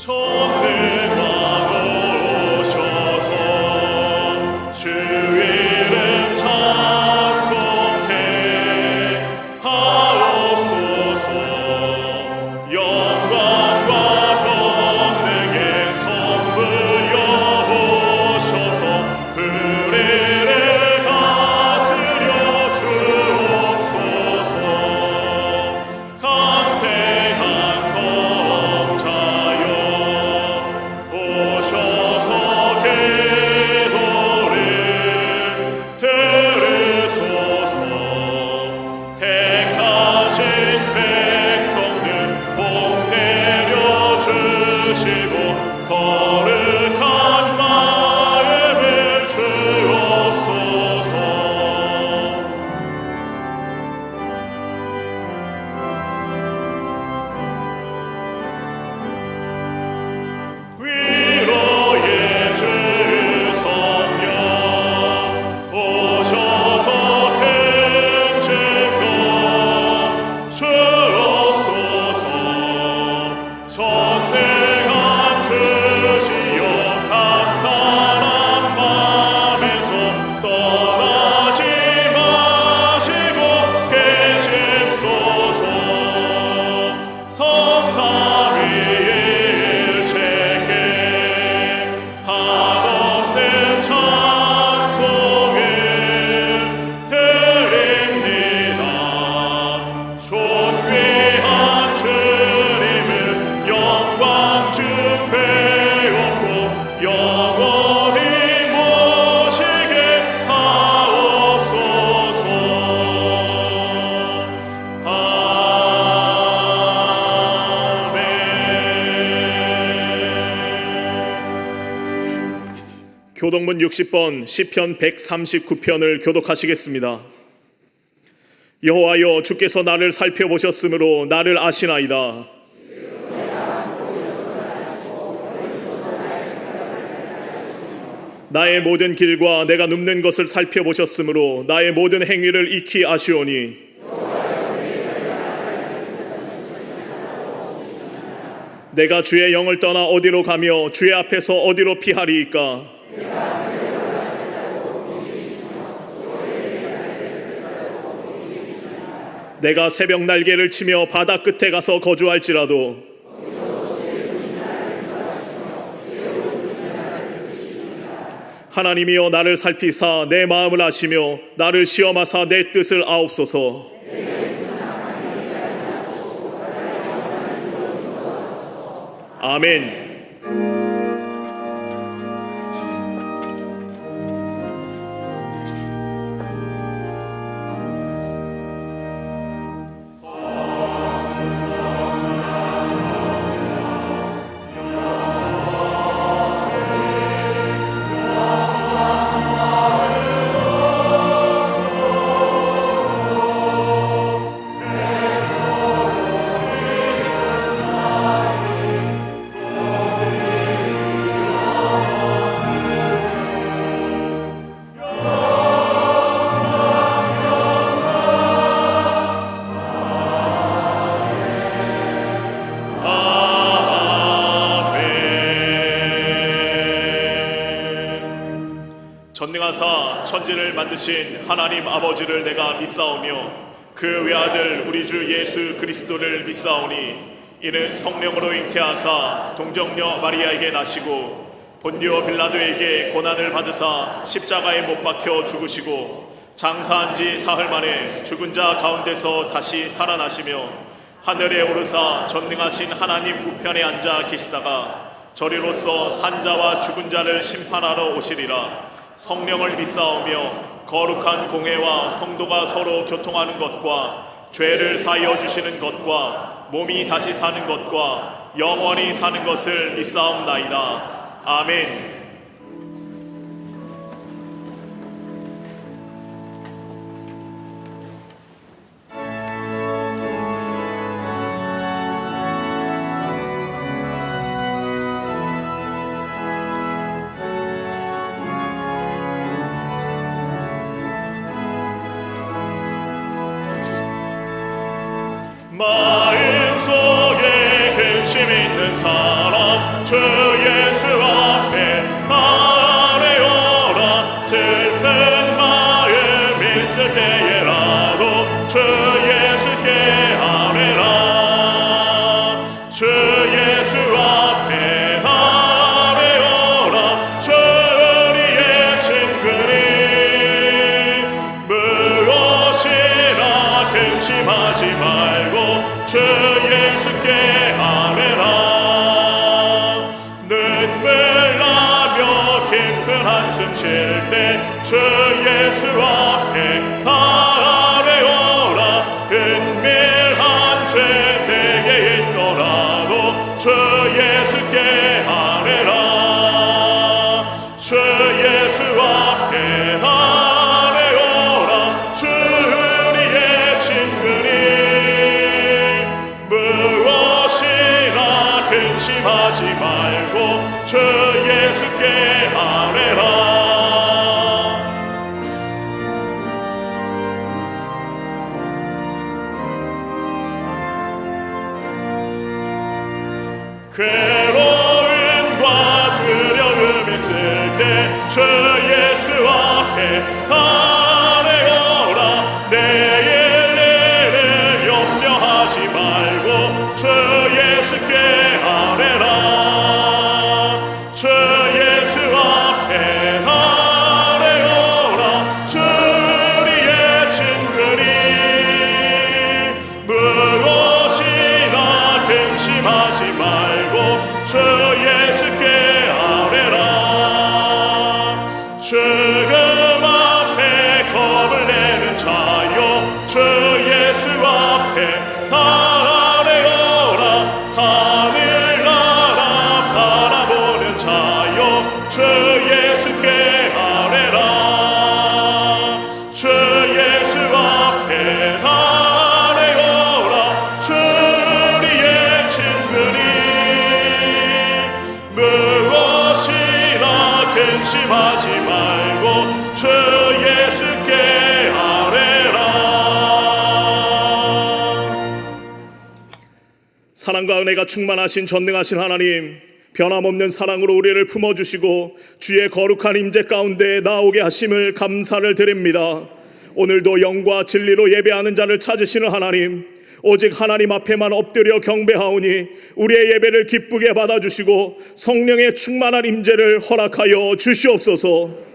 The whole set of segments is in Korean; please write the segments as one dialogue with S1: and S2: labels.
S1: 전능왕 오셔서 주 이름 찬송케 하옵소서. 영광과 권능의 성부여 오셔서 우리를 다스려 주옵소서. 강세한 성자여 오셔서 기도를 들으소서. 택하신 백성들 복 내려주시고 거룩한 마음을 주옵소서. 위로의 주 성령 오셔서 큰 증거 주옵소서. 전능한 주시여 각 사람 맘에서 떠나지 마시고 계십소서. 성삼위일체께 한없는 찬송을 드립니다. 존귀한 주님을 영광 주배옵고 영원히 모시게 하옵소서. 아멘. 교독문 60번 시편 139편을 교독하시겠습니다. 여호와여, 주께서 나를 살펴보셨으므로 나를 아시나이다. 나의 모든 길과 내가 눕는 것을 살펴보셨으므로 나의 모든 행위를 익히 아시오니 내가 주의 영을 떠나 어디로 가며 주의 앞에서 어디로 피하리이까. 내가 새벽 날개를 치며 바다 끝에 가서 거주할지라도 하나님이여 나를 살피사 내 마음을 아시며 나를 시험하사 내 뜻을 아옵소서. 아멘. 전능하사 천지를 만드신 하나님 아버지를 내가 믿사오며 그 외아들 우리 주 예수 그리스도를 믿사오니 이는 성령으로 잉태하사 동정녀 마리아에게 나시고 본디오 빌라도에게 고난을 받으사 십자가에 못 박혀 죽으시고 장사한 지 사흘 만에 죽은 자 가운데서 다시 살아나시며 하늘에 오르사 전능하신 하나님 우편에 앉아 계시다가 저리로서 산자와 죽은 자를 심판하러 오시리라. 성령을 믿사오며 거룩한 공회와 성도가 서로 교통하는 것과 죄를 사하여 주시는 것과 몸이 다시 사는 것과 영원히 사는 것을 믿사옵나이다. 아멘. 마음속에 근심 있는 사람 주 예수 앞에 아뢰어라. 슬픈 마음 있을 때에라도 주 예수께 아뢰라. 주 예수 앞에 아뢰어라. 주 우리의 친구니 무엇이나 근심하지 말고 주 예수께 아뢰라. 눈물 나며 깊은 한숨 쉴 때 주 예수 앞에 아뢰어라. 은밀한 죄 내게 있더라도 주 예수께 아뢰라. 주 예수 앞에 아뢰어라. 주 우리의 친구니 무엇이나 근심하지 말고 주 예수께 아뢰라. 괴로움과 두려움 있을 때 주 예수 앞에 아뢰어라. 내일 일을 염려하지 말고 주 예수께 아뢰라. 주 예수 앞에 아뢰어라. 주 우리의 친구니 무엇이나 근심하지 말고 주 예수께 아뢰라. 죽음 앞에 겁을 내는 자요 주 예수 앞에 아뢰어라. 하늘나라 바라보는 자요 주 예수께 아뢰라. 주 예수 앞에 아뢰어라. 주 우리의 친구니 무엇이나 근심하지 말고 주 예수께 아뢰라. 사랑과 은혜가 충만하신 전능하신 하나님, 변함없는 사랑으로 우리를 품어주시고 주의 거룩한 임재 가운데 나오게 하심을 감사를 드립니다. 오늘도 영과 진리로 예배하는 자를 찾으시는 하나님, 오직 하나님 앞에만 엎드려 경배하오니 우리의 예배를 기쁘게 받아주시고 성령의 충만한 임재를 허락하여 주시옵소서.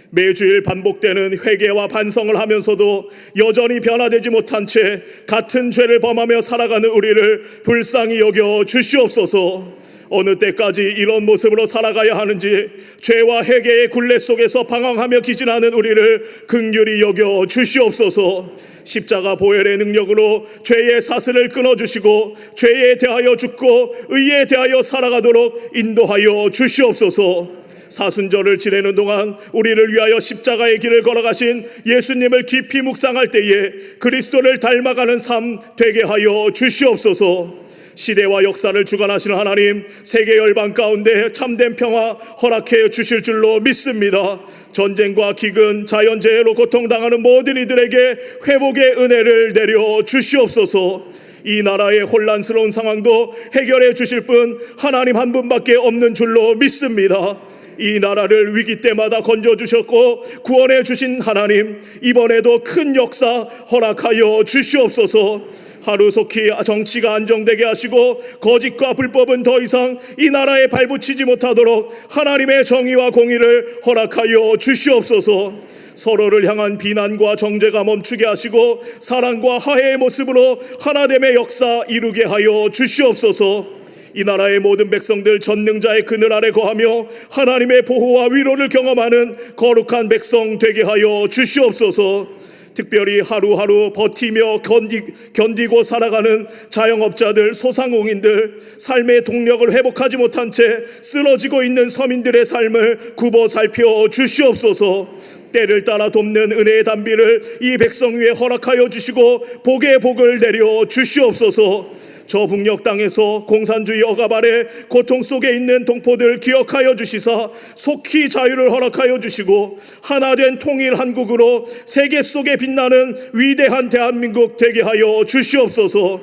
S1: 매주일 반복되는 회개와 반성을 하면서도 여전히 변화되지 못한 채 같은 죄를 범하며 살아가는 우리를 불쌍히 여겨 주시옵소서. 어느 때까지 이런 모습으로 살아가야 하는지 죄와 회개의 굴레 속에서 방황하며 기진하는 우리를 긍휼히 여겨 주시옵소서. 십자가 보혈의 능력으로 죄의 사슬을 끊어주시고 죄에 대하여 죽고 의에 대하여 살아가도록 인도하여 주시옵소서. 사순절을 지내는 동안 우리를 위하여 십자가의 길을 걸어가신 예수님을 깊이 묵상할 때에 그리스도를 닮아가는 삶 되게 하여 주시옵소서. 시대와 역사를 주관하시는 하나님, 세계 열방 가운데 참된 평화 허락해 주실 줄로 믿습니다. 전쟁과 기근, 자연재해로 고통당하는 모든 이들에게 회복의 은혜를 내려 주시옵소서. 이 나라의 혼란스러운 상황도 해결해 주실 분 하나님 한 분밖에 없는 줄로 믿습니다. 이 나라를 위기 때마다 건져주셨고 구원해 주신 하나님, 이번에도 큰 역사 허락하여 주시옵소서. 하루속히 정치가 안정되게 하시고 거짓과 불법은 더 이상 이 나라에 발붙이지 못하도록 하나님의 정의와 공의를 허락하여 주시옵소서. 서로를 향한 비난과 정죄가 멈추게 하시고 사랑과 화해의 모습으로 하나됨의 역사 이루게 하여 주시옵소서. 이 나라의 모든 백성들 전능자의 그늘 아래 거하며 하나님의 보호와 위로를 경험하는 거룩한 백성 되게 하여 주시옵소서. 특별히 하루하루 버티며 견디고 살아가는 자영업자들, 소상공인들, 삶의 동력을 회복하지 못한 채 쓰러지고 있는 서민들의 삶을 굽어 살펴 주시옵소서. 때를 따라 돕는 은혜의 단비를 이 백성 위에 허락하여 주시고 복의 복을 내려 주시옵소서. 저 북녘 땅에서 공산주의 억압 아래 고통 속에 있는 동포들 기억하여 주시사 속히 자유를 허락하여 주시고 하나된 통일 한국으로 세계 속에 빛나는 위대한 대한민국 되게 하여 주시옵소서.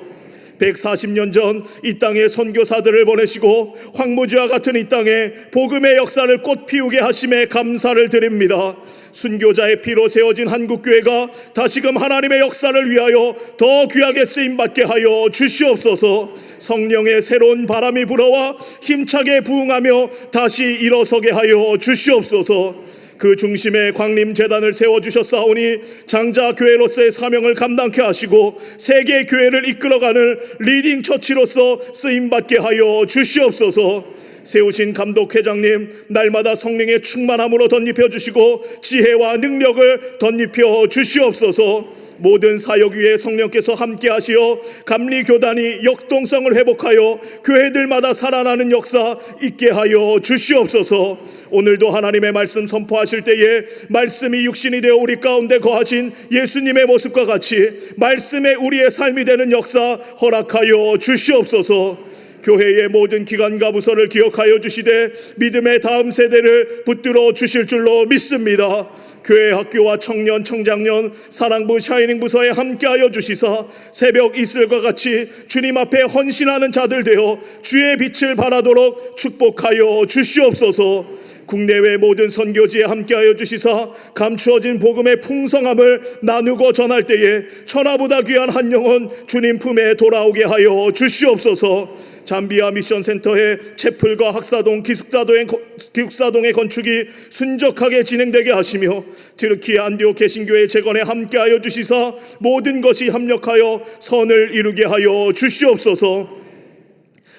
S1: 140년 전 이 땅에 선교사들을 보내시고 황무지와 같은 이 땅에 복음의 역사를 꽃 피우게 하심에 감사를 드립니다. 순교자의 피로 세워진 한국교회가 다시금 하나님의 역사를 위하여 더 귀하게 쓰임받게 하여 주시옵소서. 성령의 새로운 바람이 불어와 힘차게 부응하며 다시 일어서게 하여 주시옵소서. 그 중심에 광림재단을 세워주셨사오니 장자교회로서의 사명을 감당케 하시고 세계 교회를 이끌어가는 리딩 처치로서 쓰임받게 하여 주시옵소서. 세우신 감독회장님, 날마다 성령의 충만함으로 덧입혀 주시고 지혜와 능력을 덧입혀 주시옵소서. 모든 사역 위에 성령께서 함께 하시어 감리교단이 역동성을 회복하여 교회들마다 살아나는 역사 있게 하여 주시옵소서. 오늘도 하나님의 말씀 선포하실 때에 말씀이 육신이 되어 우리 가운데 거하신 예수님의 모습과 같이 말씀에 우리의 삶이 되는 역사 허락하여 주시옵소서. 교회의 모든 기관과 부서를 기억하여 주시되 믿음의 다음 세대를 붙들어 주실 줄로 믿습니다. 교회 학교와 청년, 청장년, 사랑부, 샤이닝 부서에 함께하여 주시사 새벽 이슬과 같이 주님 앞에 헌신하는 자들 되어 주의 빛을 발하도록 축복하여 주시옵소서. 국내외 모든 선교지에 함께하여 주시사 감추어진 복음의 풍성함을 나누고 전할 때에 천하보다 귀한 한 영혼 주님 품에 돌아오게 하여 주시옵소서. 잠비아 미션센터의 채플과 학사동, 기숙사동의 건축이 순적하게 진행되게 하시며 튀르키예 안디옥 개신교회 재건에 함께하여 주시사 모든 것이 합력하여 선을 이루게 하여 주시옵소서.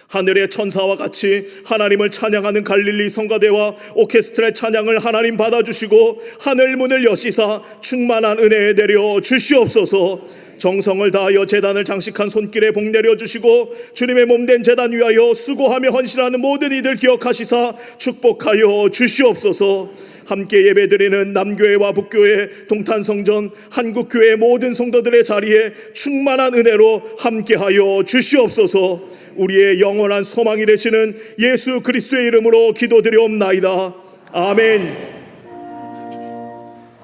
S1: 하늘의 천사와 같이 하나님을 찬양하는 갈릴리 성가대와 오케스트라의 찬양을 하나님 받아주시고 하늘 문을 여시사 충만한 은혜에 내려 주시옵소서. 정성을 다하여 제단을 장식한 손길에 복 내려주시고 주님의 몸된 제단 위하여 수고하며 헌신하는 모든 이들 기억하시사 축복하여 주시옵소서. 함께 예배드리는 남교회와 북교회, 동탄성전, 한국교회 모든 성도들의 자리에 충만한 은혜로 함께하여 주시옵소서. 우리의 영원한 소망이 되시는 예수 그리스도의 이름으로 기도드리옵나이다. 아멘.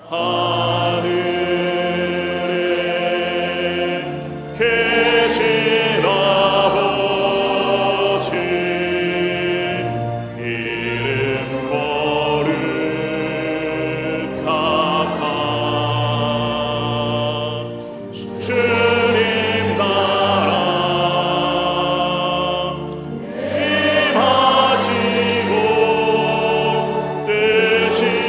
S1: 하늘에 계신 아버지 이름 거룩하사 주님 나라 임하시고 뜻이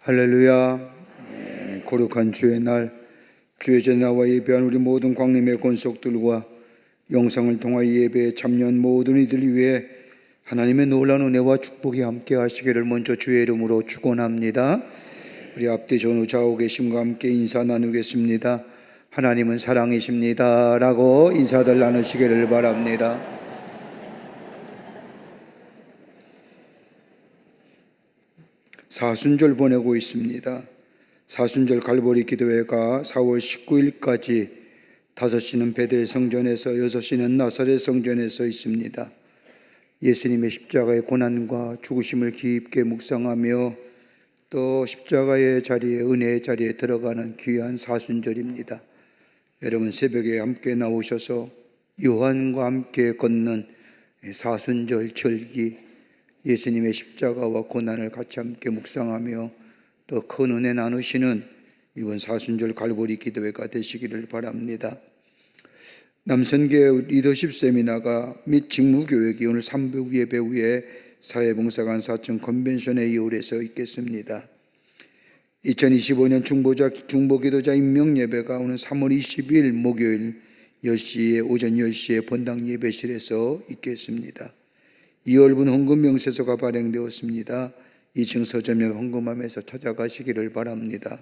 S2: 할렐루야. 거룩한 주의 날 교회에 나와 예배한 우리 모든 광림의 권속들과 영상을 통하여 예배에 참여한 모든 이들 위해 하나님의 놀라운 은혜와 축복이 함께 하시기를 먼저 주의 이름으로 축원합니다. 우리 앞뒤 전후 좌우 계심과 함께 인사 나누겠습니다. 하나님은 사랑이십니다 라고 인사들 나누시기를 바랍니다. 사순절 보내고 있습니다. 사순절 갈보리 기도회가 4월 19일까지 5시는 베델 성전에서 6시는 나사렛 성전에서 있습니다. 예수님의 십자가의 고난과 죽으심을 깊게 묵상하며 또 십자가의 자리에, 은혜의 자리에 들어가는 귀한 사순절입니다. 여러분 새벽에 함께 나오셔서 요한과 함께 걷는 사순절 절기, 예수님의 십자가와 고난을 같이 함께 묵상하며 더 큰 은혜 나누시는 이번 사순절 갈보리 기도회가 되시기를 바랍니다. 남선교회 리더십 세미나가 및 직무교육이 오늘 3부 예배 후에 사회봉사관 사청 컨벤션에 이홀해서 있겠습니다. 2025년 중보기도자 임명예배가 오늘 3월 20일 목요일 10시에 오전 10시에 본당 예배실에서 있겠습니다. 2월분 헌금 명세서가 발행되었습니다. 2층 서점에 헌금함에서 찾아가시기를 바랍니다.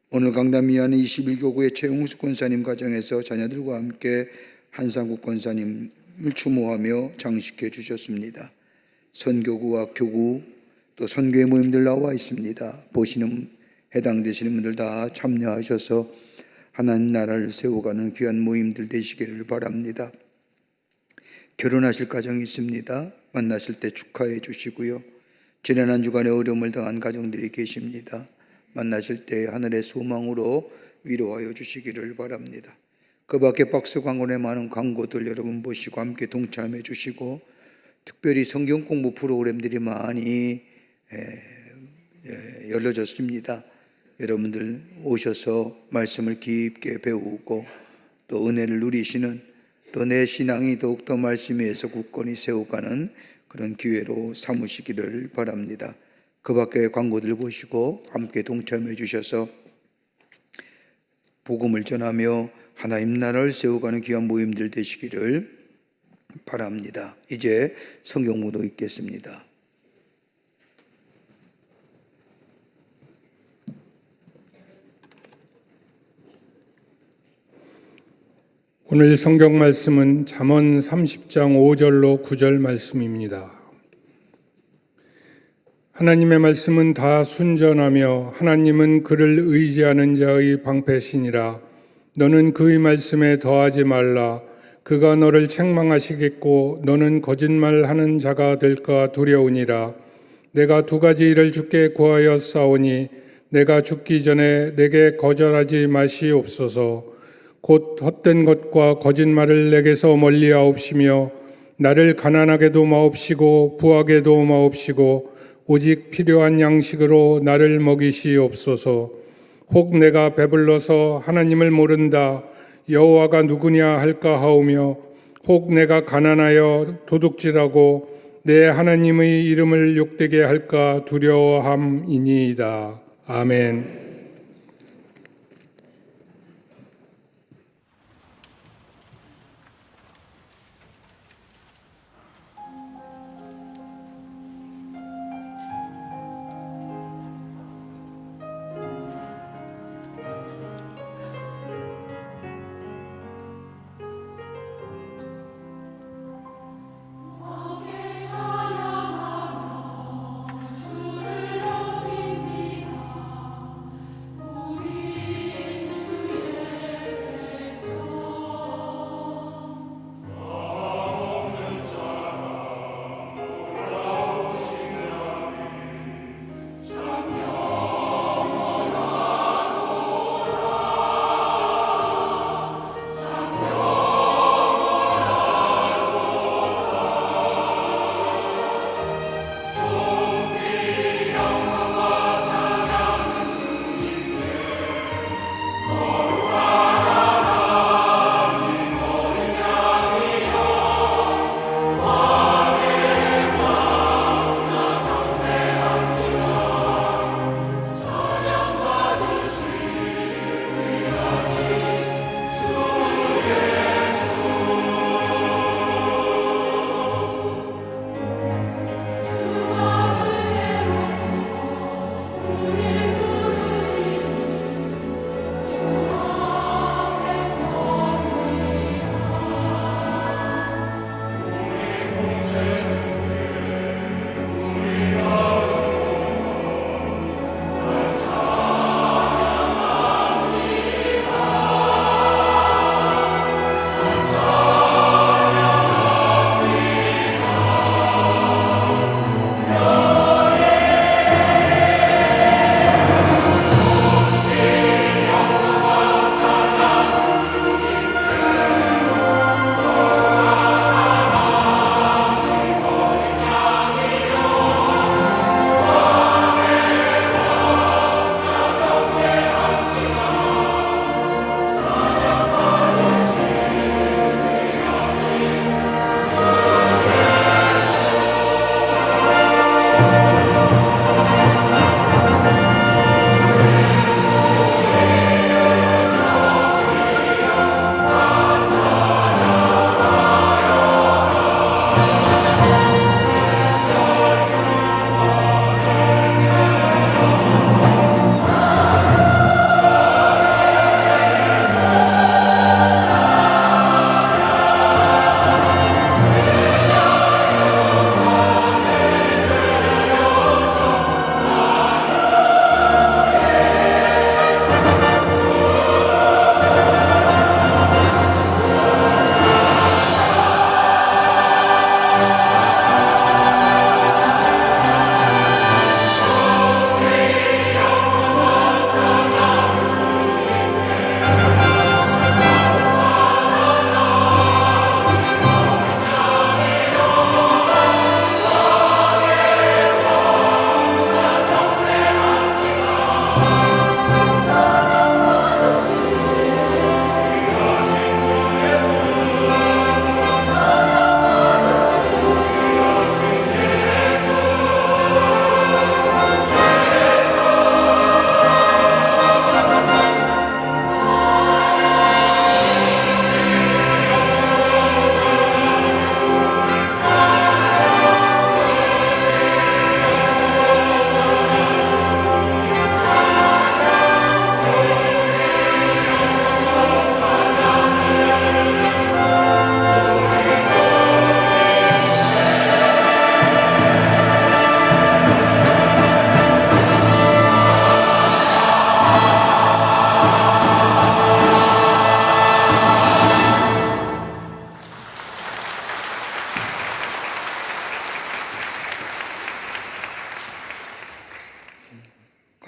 S2: 오늘 강단 미안의 21교구의 최용수 권사님 가정에서 자녀들과 함께 한상국 권사님을 추모하며 장식해 주셨습니다. 선교구와 교구 또 선교회 모임들 나와 있습니다. 보시는 해당되시는 분들 다 참여하셔서 하나님 나라를 세워가는 귀한 모임들 되시기를 바랍니다. 결혼하실 가정이 있습니다. 만나실 때 축하해 주시고요. 지난 한 주간에 어려움을 당한 가정들이 계십니다. 만나실 때 하늘의 소망으로 위로하여 주시기를 바랍니다. 그 밖에 박스 광고에 많은 광고들 여러분 보시고 함께 동참해 주시고 특별히 성경 공부 프로그램들이 많이 열려졌습니다. 여러분들 오셔서 말씀을 깊게 배우고 또 은혜를 누리시는 또 내 신앙이 더욱더 말씀 위에서 굳건히 세워가는 그런 기회로 삼으시기를 바랍니다. 그 밖에 광고들 보시고 함께 동참해 주셔서 복음을 전하며 하나님 나라를 세워가는 귀한 모임들 되시기를 바랍니다. 이제 성경 묵도 읽겠습니다.
S3: 오늘 성경 말씀은 잠언 30장 5절로 9절 말씀입니다. 하나님의 말씀은 다 순전하며 하나님은 그를 의지하는 자의 방패시니라. 너는 그의 말씀에 더하지 말라. 그가 너를 책망하시겠고 너는 거짓말하는 자가 될까 두려우니라. 내가 두 가지 일을 주께 구하여 싸우니 내가 죽기 전에 내게 거절하지 마시옵소서. 곧 헛된 것과 거짓말을 내게서 멀리하옵시며 나를 가난하게도 마옵시고 부하게도 마옵시고 오직 필요한 양식으로 나를 먹이시옵소서. 혹 내가 배불러서 하나님을 모른다 여호와가 누구냐 할까 하오며 혹 내가 가난하여 도둑질하고 내 하나님의 이름을 욕되게 할까 두려워함이니이다. 아멘.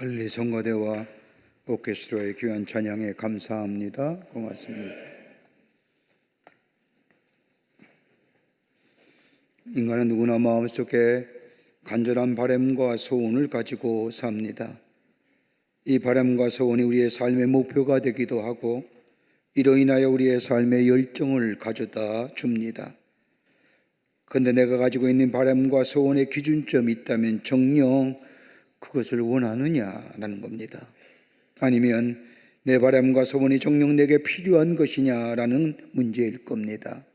S2: 할렐루야. 성가대와 오케스트라의 귀한 찬양에 감사합니다. 고맙습니다. 인간은 누구나 마음속에 간절한 바람과 소원을 가지고 삽니다. 이 바람과 소원이 우리의 삶의 목표가 되기도 하고 이로 인하여 우리의 삶의 열정을 가져다 줍니다. 그런데 내가 가지고 있는 바람과 소원의 기준점이 있다면 정녕 그것을 원하느냐라는 겁니다. 아니면 내 바람과 소원이 정녕 내게 필요한 것이냐라는 문제일 겁니다.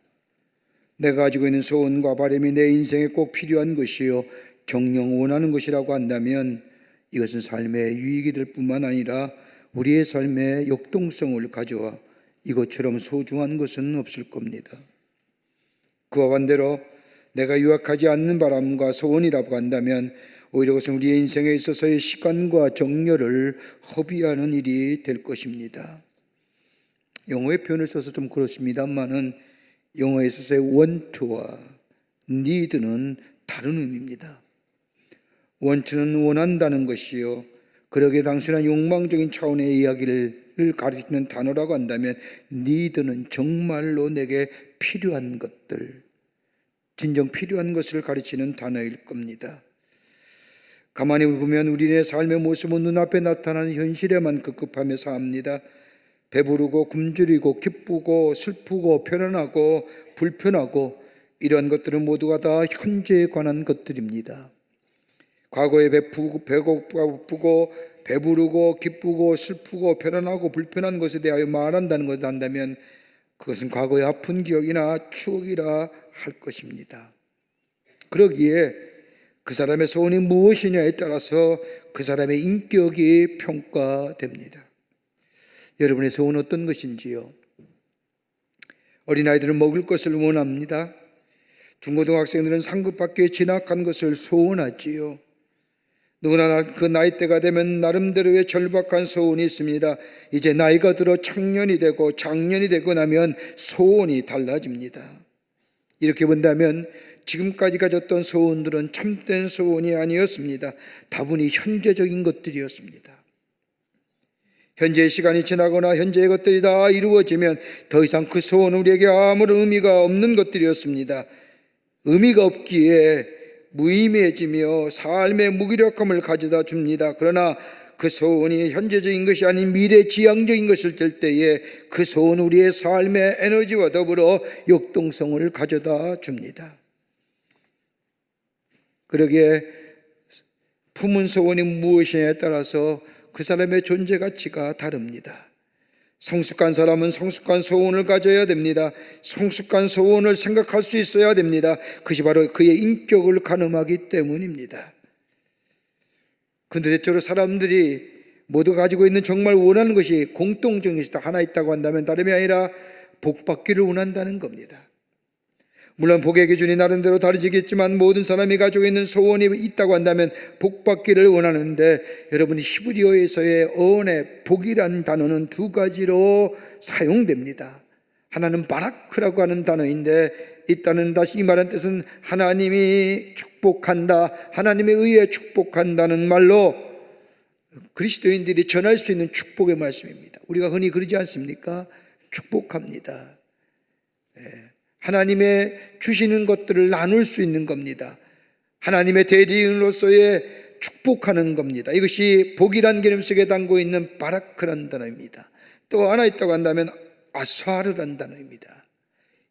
S2: 내가 가지고 있는 소원과 바람이 내 인생에 꼭 필요한 것이요 정녕 원하는 것이라고 한다면 이것은 삶의 유익이 될 뿐만 아니라 우리의 삶의 역동성을 가져와 이것처럼 소중한 것은 없을 겁니다. 그와 반대로 내가 유학하지 않는 바람과 소원이라고 한다면 오히려 그것은 우리의 인생에 있어서의 시간과 정열을 허비하는 일이 될 것입니다. 영어의 표현을 써서 좀 그렇습니다만은 영어에 있어서의 want와 need는 다른 의미입니다. want는 원한다는 것이요, 그러기에 단순한 욕망적인 차원의 이야기를 가리키는 단어라고 한다면 need는 정말로 내게 필요한 것들, 진정 필요한 것을 가르치는 단어일 겁니다. 가만히 보면 우리의 삶의 모습은 눈앞에 나타나는 현실에만 급급하며 삽니다. 배부르고 굶주리고 기쁘고 슬프고 편안하고 불편하고 이러한 것들은 모두가 다 현재에 관한 것들입니다. 과거에 배고프고 배부르고 기쁘고 슬프고 편안하고 불편한 것에 대하여 말한다는 것을 한다면 그것은 과거의 아픈 기억이나 추억이라 할 것입니다. 그러기에 그 사람의 소원이 무엇이냐에 따라서 그 사람의 인격이 평가됩니다. 여러분의 소원은 어떤 것인지요? 어린아이들은 먹을 것을 원합니다. 중고등학생들은 상급받기에 진학한 것을 소원하지요. 누구나 그 나이대가 되면 나름대로의 절박한 소원이 있습니다. 이제 나이가 들어 청년이 되고 장년이 되고 나면 소원이 달라집니다. 이렇게 본다면 지금까지 가졌던 소원들은 참된 소원이 아니었습니다. 다분히 현재적인 것들이었습니다. 현재의 시간이 지나거나 현재의 것들이 다 이루어지면 더 이상 그 소원은 우리에게 아무런 의미가 없는 것들이었습니다. 의미가 없기에 무의미해지며 삶의 무기력함을 가져다 줍니다. 그러나 그 소원이 현재적인 것이 아닌 미래지향적인 것을 될 때에 그 소원은 우리의 삶의 에너지와 더불어 역동성을 가져다 줍니다. 그러기에 품은 소원이 무엇이냐에 따라서 그 사람의 존재 가치가 다릅니다. 성숙한 사람은 성숙한 소원을 가져야 됩니다. 성숙한 소원을 생각할 수 있어야 됩니다. 그것이 바로 그의 인격을 가늠하기 때문입니다. 그런데 대체로 사람들이 모두 가지고 있는 정말 원하는 것이 공통적인 것이 하나 있다고 한다면 다름이 아니라 복받기를 원한다는 겁니다. 물론 복의 기준이 나름대로 다르지겠지만 모든 사람이 가지고 있는 소원이 있다고 한다면 복받기를 원하는데, 여러분 히브리어에서의 어원의 복이라는 단어는 두 가지로 사용됩니다. 하나는 바라크라고 하는 단어인데 이 단어는 다시 이 말한 뜻은 하나님이 축복한다, 하나님에 의해 축복한다는 말로 그리스도인들이 전할 수 있는 축복의 말씀입니다. 우리가 흔히 그러지 않습니까? 축복합니다. 하나님의 주시는 것들을 나눌 수 있는 겁니다. 하나님의 대리인으로서의 축복하는 겁니다. 이것이 복이라는 개념 속에 담고 있는 바라크라는 단어입니다. 또 하나 있다고 한다면 아사르라는 단어입니다.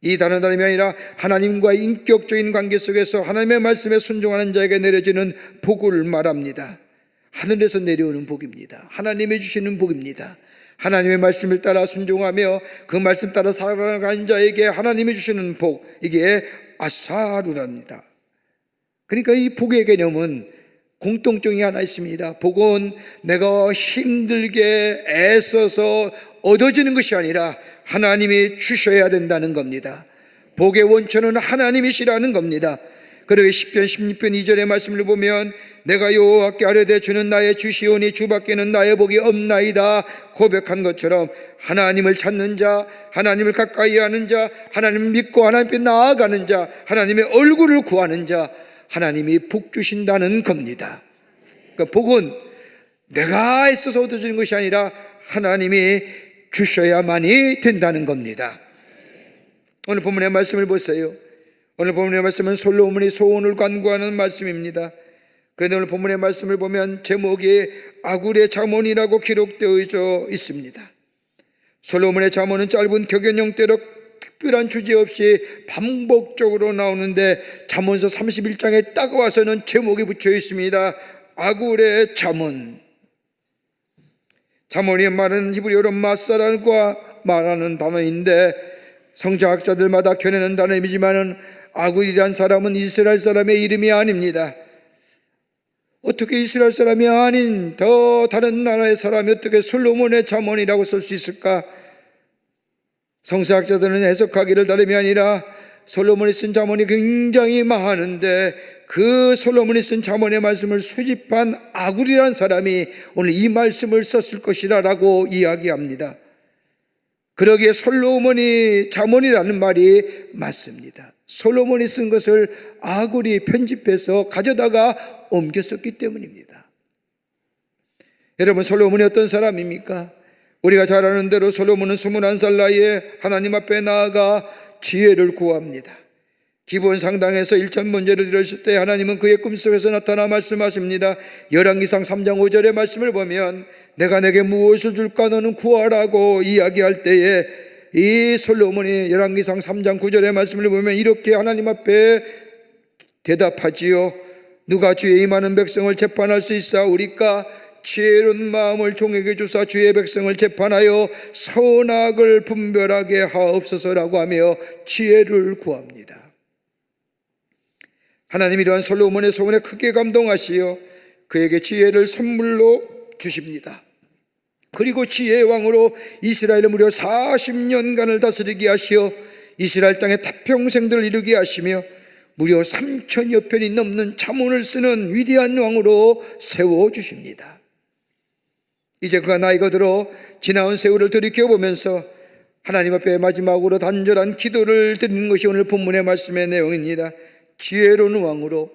S2: 이 단어 다름이 아니라 하나님과의 인격적인 관계 속에서 하나님의 말씀에 순종하는 자에게 내려지는 복을 말합니다. 하늘에서 내려오는 복입니다. 하나님이 주시는 복입니다. 하나님의 말씀을 따라 순종하며 그 말씀 따라 살아가는 자에게 하나님이 주시는 복, 이게 아사루랍니다. 그러니까 이 복의 개념은 공통점이 하나 있습니다. 복은 내가 힘들게 애써서 얻어지는 것이 아니라 하나님이 주셔야 된다는 겁니다. 복의 원천은 하나님이시라는 겁니다. 그러게 시편 16편 2절의 말씀을 보면 내가 여호와께 아뢰되 주는 나의 주시오니 주밖에는 나의 복이 없나이다 고백한 것처럼 하나님을 찾는 자, 하나님을 가까이 하는 자, 하나님을 믿고 하나님 앞에 나아가는 자, 하나님의 얼굴을 구하는 자, 하나님이 복 주신다는 겁니다. 그러니까 복은 내가 애써서 얻어지는 것이 아니라 하나님이 주셔야만이 된다는 겁니다. 오늘 본문의 말씀을 보세요. 오늘 본문의 말씀은 솔로몬이 소원을 간구하는 말씀입니다. 그런데 오늘 본문의 말씀을 보면 제목이 아굴의 잠언이라고 기록되어 있습니다. 솔로몬의 잠언은 짧은 격연형대로 특별한 주제 없이 반복적으로 나오는데 잠언서 31장에 딱 와서는 제목이 붙여 있습니다. 아굴의 잠언. 잠언이 말하는 히브리어로 마사랄과 말하는 단어인데 성자학자들마다 겨내는 단어이지만은 아굴이란 사람은 이스라엘 사람의 이름이 아닙니다. 어떻게 이스라엘 사람이 아닌 더 다른 나라의 사람이 어떻게 솔로몬의 잠언이라고 쓸 수 있을까? 성서학자들은 해석하기를 다름이 아니라 솔로몬이 쓴 잠언이 굉장히 많은데 그 솔로몬이 쓴 잠언의 말씀을 수집한 아굴이라는 사람이 오늘 이 말씀을 썼을 것이라 라고 이야기합니다. 그러기에 솔로몬이 잠언이라는 말이 맞습니다. 솔로몬이 쓴 것을 아굴이 편집해서 가져다가 옮겨 썼기 때문입니다. 여러분, 솔로몬이 어떤 사람입니까? 우리가 잘 아는 대로 솔로몬은 21살 나이에 하나님 앞에 나아가 지혜를 구합니다. 기본 상당에서 1천 문제를 들으실 때 하나님은 그의 꿈속에서 나타나 말씀하십니다. 열왕기상 3장 5절의 말씀을 보면 내가 내게 무엇을 줄까 너는 구하라고 이야기할 때에 이 솔로몬이 열왕기상 3장 9절의 말씀을 보면 이렇게 하나님 앞에 대답하지요. 누가 주의 이 많은 백성을 재판할 수 있사오리까? 지혜로운 마음을 종에게 주사 주의 백성을 재판하여 선악을 분별하게 하옵소서라고 하며 지혜를 구합니다. 하나님이 이러한 솔로몬의 소원에 크게 감동하시어 그에게 지혜를 선물로 주십니다. 그리고 지혜의 왕으로 이스라엘을 무려 40년간을 다스리게 하시어 이스라엘 땅에 태평생들을 이루게 하시며 무려 3천여 편이 넘는 잠언을 쓰는 위대한 왕으로 세워주십니다. 이제 그가 나이가 들어 지나온 세월을 돌이켜보면서 하나님 앞에 마지막으로 단절한 기도를 드리는 것이 오늘 본문의 말씀의 내용입니다. 지혜로운 왕으로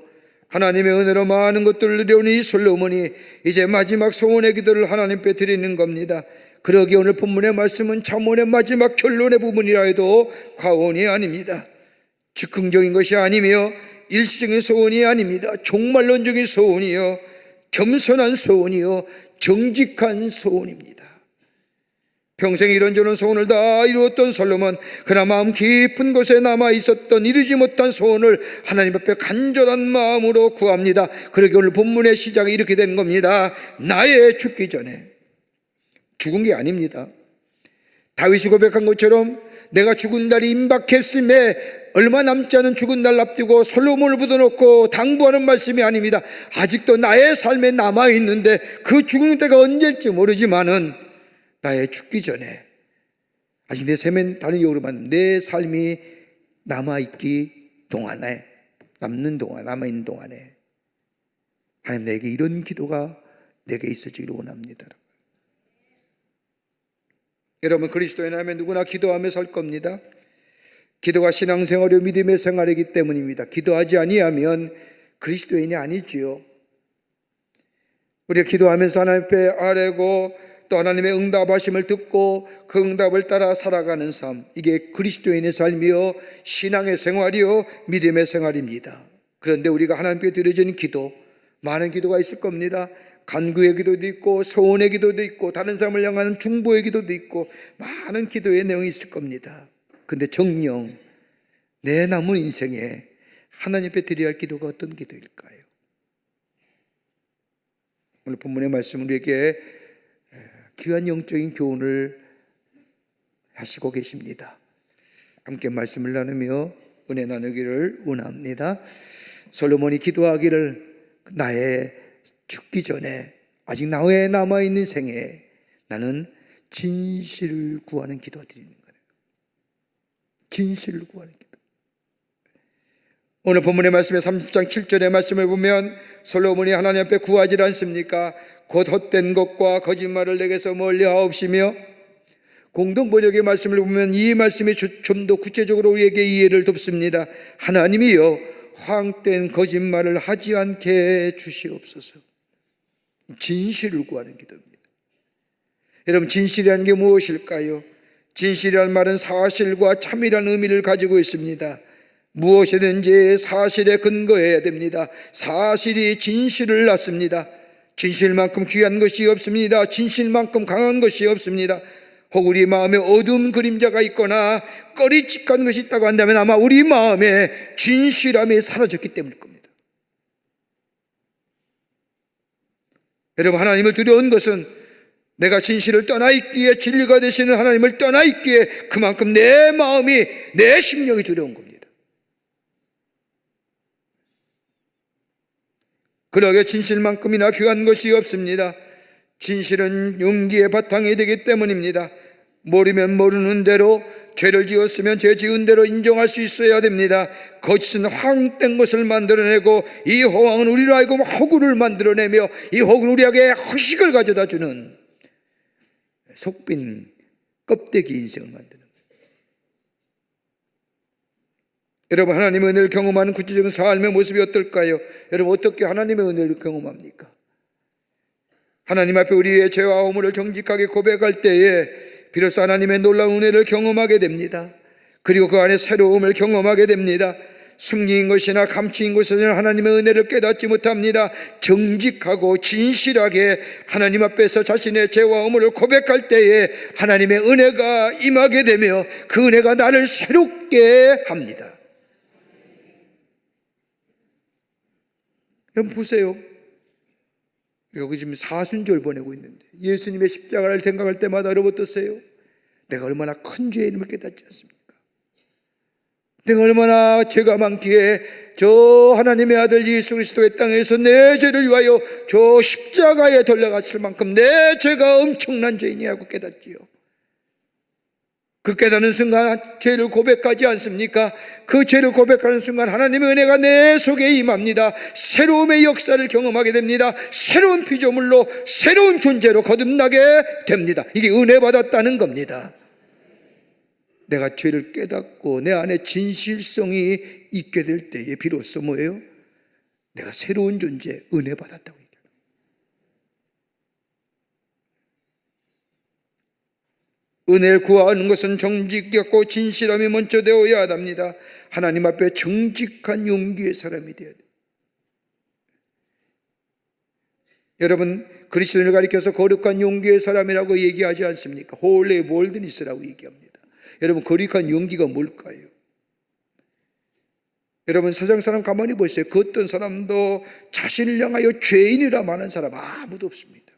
S2: 하나님의 은혜로 많은 것들을 누려온 이 솔로몬이 이제 마지막 소원의 기도를 하나님께 드리는 겁니다. 그러기에 오늘 본문의 말씀은 잠언의 마지막 결론의 부분이라 해도 과언이 아닙니다. 즉흥적인 것이 아니며 일시적인 소원이 아닙니다. 종말론적인 소원이요, 겸손한 소원이요, 정직한 소원입니다. 평생 이런저런 소원을 다 이루었던 솔로몬, 그러나 마음 깊은 곳에 남아있었던 이루지 못한 소원을 하나님 앞에 간절한 마음으로 구합니다. 그러기 오늘 본문의 시작이 이렇게 되는 겁니다. 나의 죽기 전에. 죽은 게 아닙니다. 다윗이 고백한 것처럼 내가 죽은 날이 임박했음에 얼마 남지 않은 죽은 날 앞두고 솔로몬을 붙여놓고 당부하는 말씀이 아닙니다. 아직도 나의 삶에 남아있는데 그 죽는 때가 언제일지 모르지만은 나의 죽기 전에 아직 내 삶에 다른 이유로만 내 삶이 남아있기 동안에 남아있는 동안에 하나님 내게 이런 기도가 내게 있어지기를 원합니다. 여러분, 그리스도인이라면 누구나 기도하며 살 겁니다. 기도가 신앙생활이요 믿음의 생활이기 때문입니다. 기도하지 아니하면 그리스도인이 아니지요. 우리가 기도하면서 하나님 앞에 아뢰고 또 하나님의 응답하심을 듣고 그 응답을 따라 살아가는 삶, 이게 그리스도인의 삶이요 신앙의 생활이요 믿음의 생활입니다. 그런데 우리가 하나님께 드려지는 기도, 많은 기도가 있을 겁니다. 간구의 기도도 있고 소원의 기도도 있고 다른 사람을 향하는 중보의 기도도 있고 많은 기도의 내용이 있을 겁니다. 근데 정녕 내 남은 인생에 하나님 앞에 드려야 할 기도가 어떤 기도일까요? 오늘 본문의 말씀은 우리에게 귀한 영적인 교훈을 하시고 계십니다. 함께 말씀을 나누며 은혜 나누기를 원합니다. 솔로몬이 기도하기를 나의 죽기 전에 아직 나에 남아있는 생에 나는 진실을 구하는 기도 드리는 거예요. 진실을 구하는 기도. 오늘 본문의 말씀에 30장 7절의 말씀을 보면 솔로몬이 하나님 앞에 구하지 않습니까? 곧 헛된 것과 거짓말을 내게서 멀리 하옵시며, 공동 번역의 말씀을 보면 이 말씀이 좀 더 구체적으로 우리에게 이해를 돕습니다. 하나님이여 황된 거짓말을 하지 않게 해 주시옵소서. 진실을 구하는 기도입니다. 여러분, 진실이라는 게 무엇일까요? 진실이라는 말은 사실과 참이라는 의미를 가지고 있습니다. 무엇이든지 사실에 근거해야 됩니다. 사실이 진실을 낳습니다. 진실만큼 귀한 것이 없습니다. 진실만큼 강한 것이 없습니다. 혹 우리 마음에 어두운 그림자가 있거나 꺼리직한 것이 있다고 한다면 아마 우리 마음에 진실함이 사라졌기 때문일 겁니다. 여러분, 하나님을 두려운 것은 내가 진실을 떠나 있기에, 진리가 되시는 하나님을 떠나 있기에 그만큼 내 마음이, 내 심령이 두려운 겁니다. 그러게 진실만큼이나 귀한 것이 없습니다. 진실은 용기의 바탕이 되기 때문입니다. 모르면 모르는 대로, 죄를 지었으면 죄 지은 대로 인정할 수 있어야 됩니다. 거짓은 허황된 것을 만들어내고, 이 허황은 우리로 하여금 허구를 만들어내며, 이 허구는 우리에게 허식을 가져다 주는 속빈 껍데기 인생을 만드는 거예요. 여러분, 하나님의 은혜를 경험하는 구체적인 삶의 모습이 어떨까요? 여러분, 어떻게 하나님의 은혜를 경험합니까? 하나님 앞에 우리의 죄와 허물을 정직하게 고백할 때에 비로소 하나님의 놀라운 은혜를 경험하게 됩니다. 그리고 그 안에 새로움을 경험하게 됩니다. 숨긴 것이나 감추인 것이나 하나님의 은혜를 깨닫지 못합니다. 정직하고 진실하게 하나님 앞에서 자신의 죄와 허물을 고백할 때에 하나님의 은혜가 임하게 되며 그 은혜가 나를 새롭게 합니다. 여러분 보세요. 여기 지금 사순절 보내고 있는데 예수님의 십자가를 생각할 때마다 여러분 어떠세요? 내가 얼마나 큰 죄의 이름을 깨닫지 않습니까? 내가 얼마나 죄가 많기에 저 하나님의 아들 예수 그리스도의 땅에서 내 죄를 위하여 저 십자가에 돌아가실 만큼 내 죄가 엄청난 죄이냐고 깨닫지요. 그 깨닫는 순간 죄를 고백하지 않습니까? 그 죄를 고백하는 순간 하나님의 은혜가 내 속에 임합니다. 새로움의 역사를 경험하게 됩니다. 새로운 피조물로, 새로운 존재로 거듭나게 됩니다. 이게 은혜 받았다는 겁니다. 내가 죄를 깨닫고 내 안에 진실성이 있게 될 때에 비로소 뭐예요? 내가 새로운 존재, 은혜 받았다고 얘기해요. 은혜를 구하는 것은 정직하고 진실함이 먼저 되어야 합니다. 하나님 앞에 정직한 용기의 사람이 되어야 돼요. 여러분, 그리스도인을 가리켜서 거룩한 용기의 사람이라고 얘기하지 않습니까? 홀리 몰드니스라고 얘기합니다. 여러분, 거룩한 용기가 뭘까요? 여러분, 세상 사람 가만히 보세요. 그 어떤 사람도 자신을 향하여 죄인이라 말하는 사람 아무도 없습니다.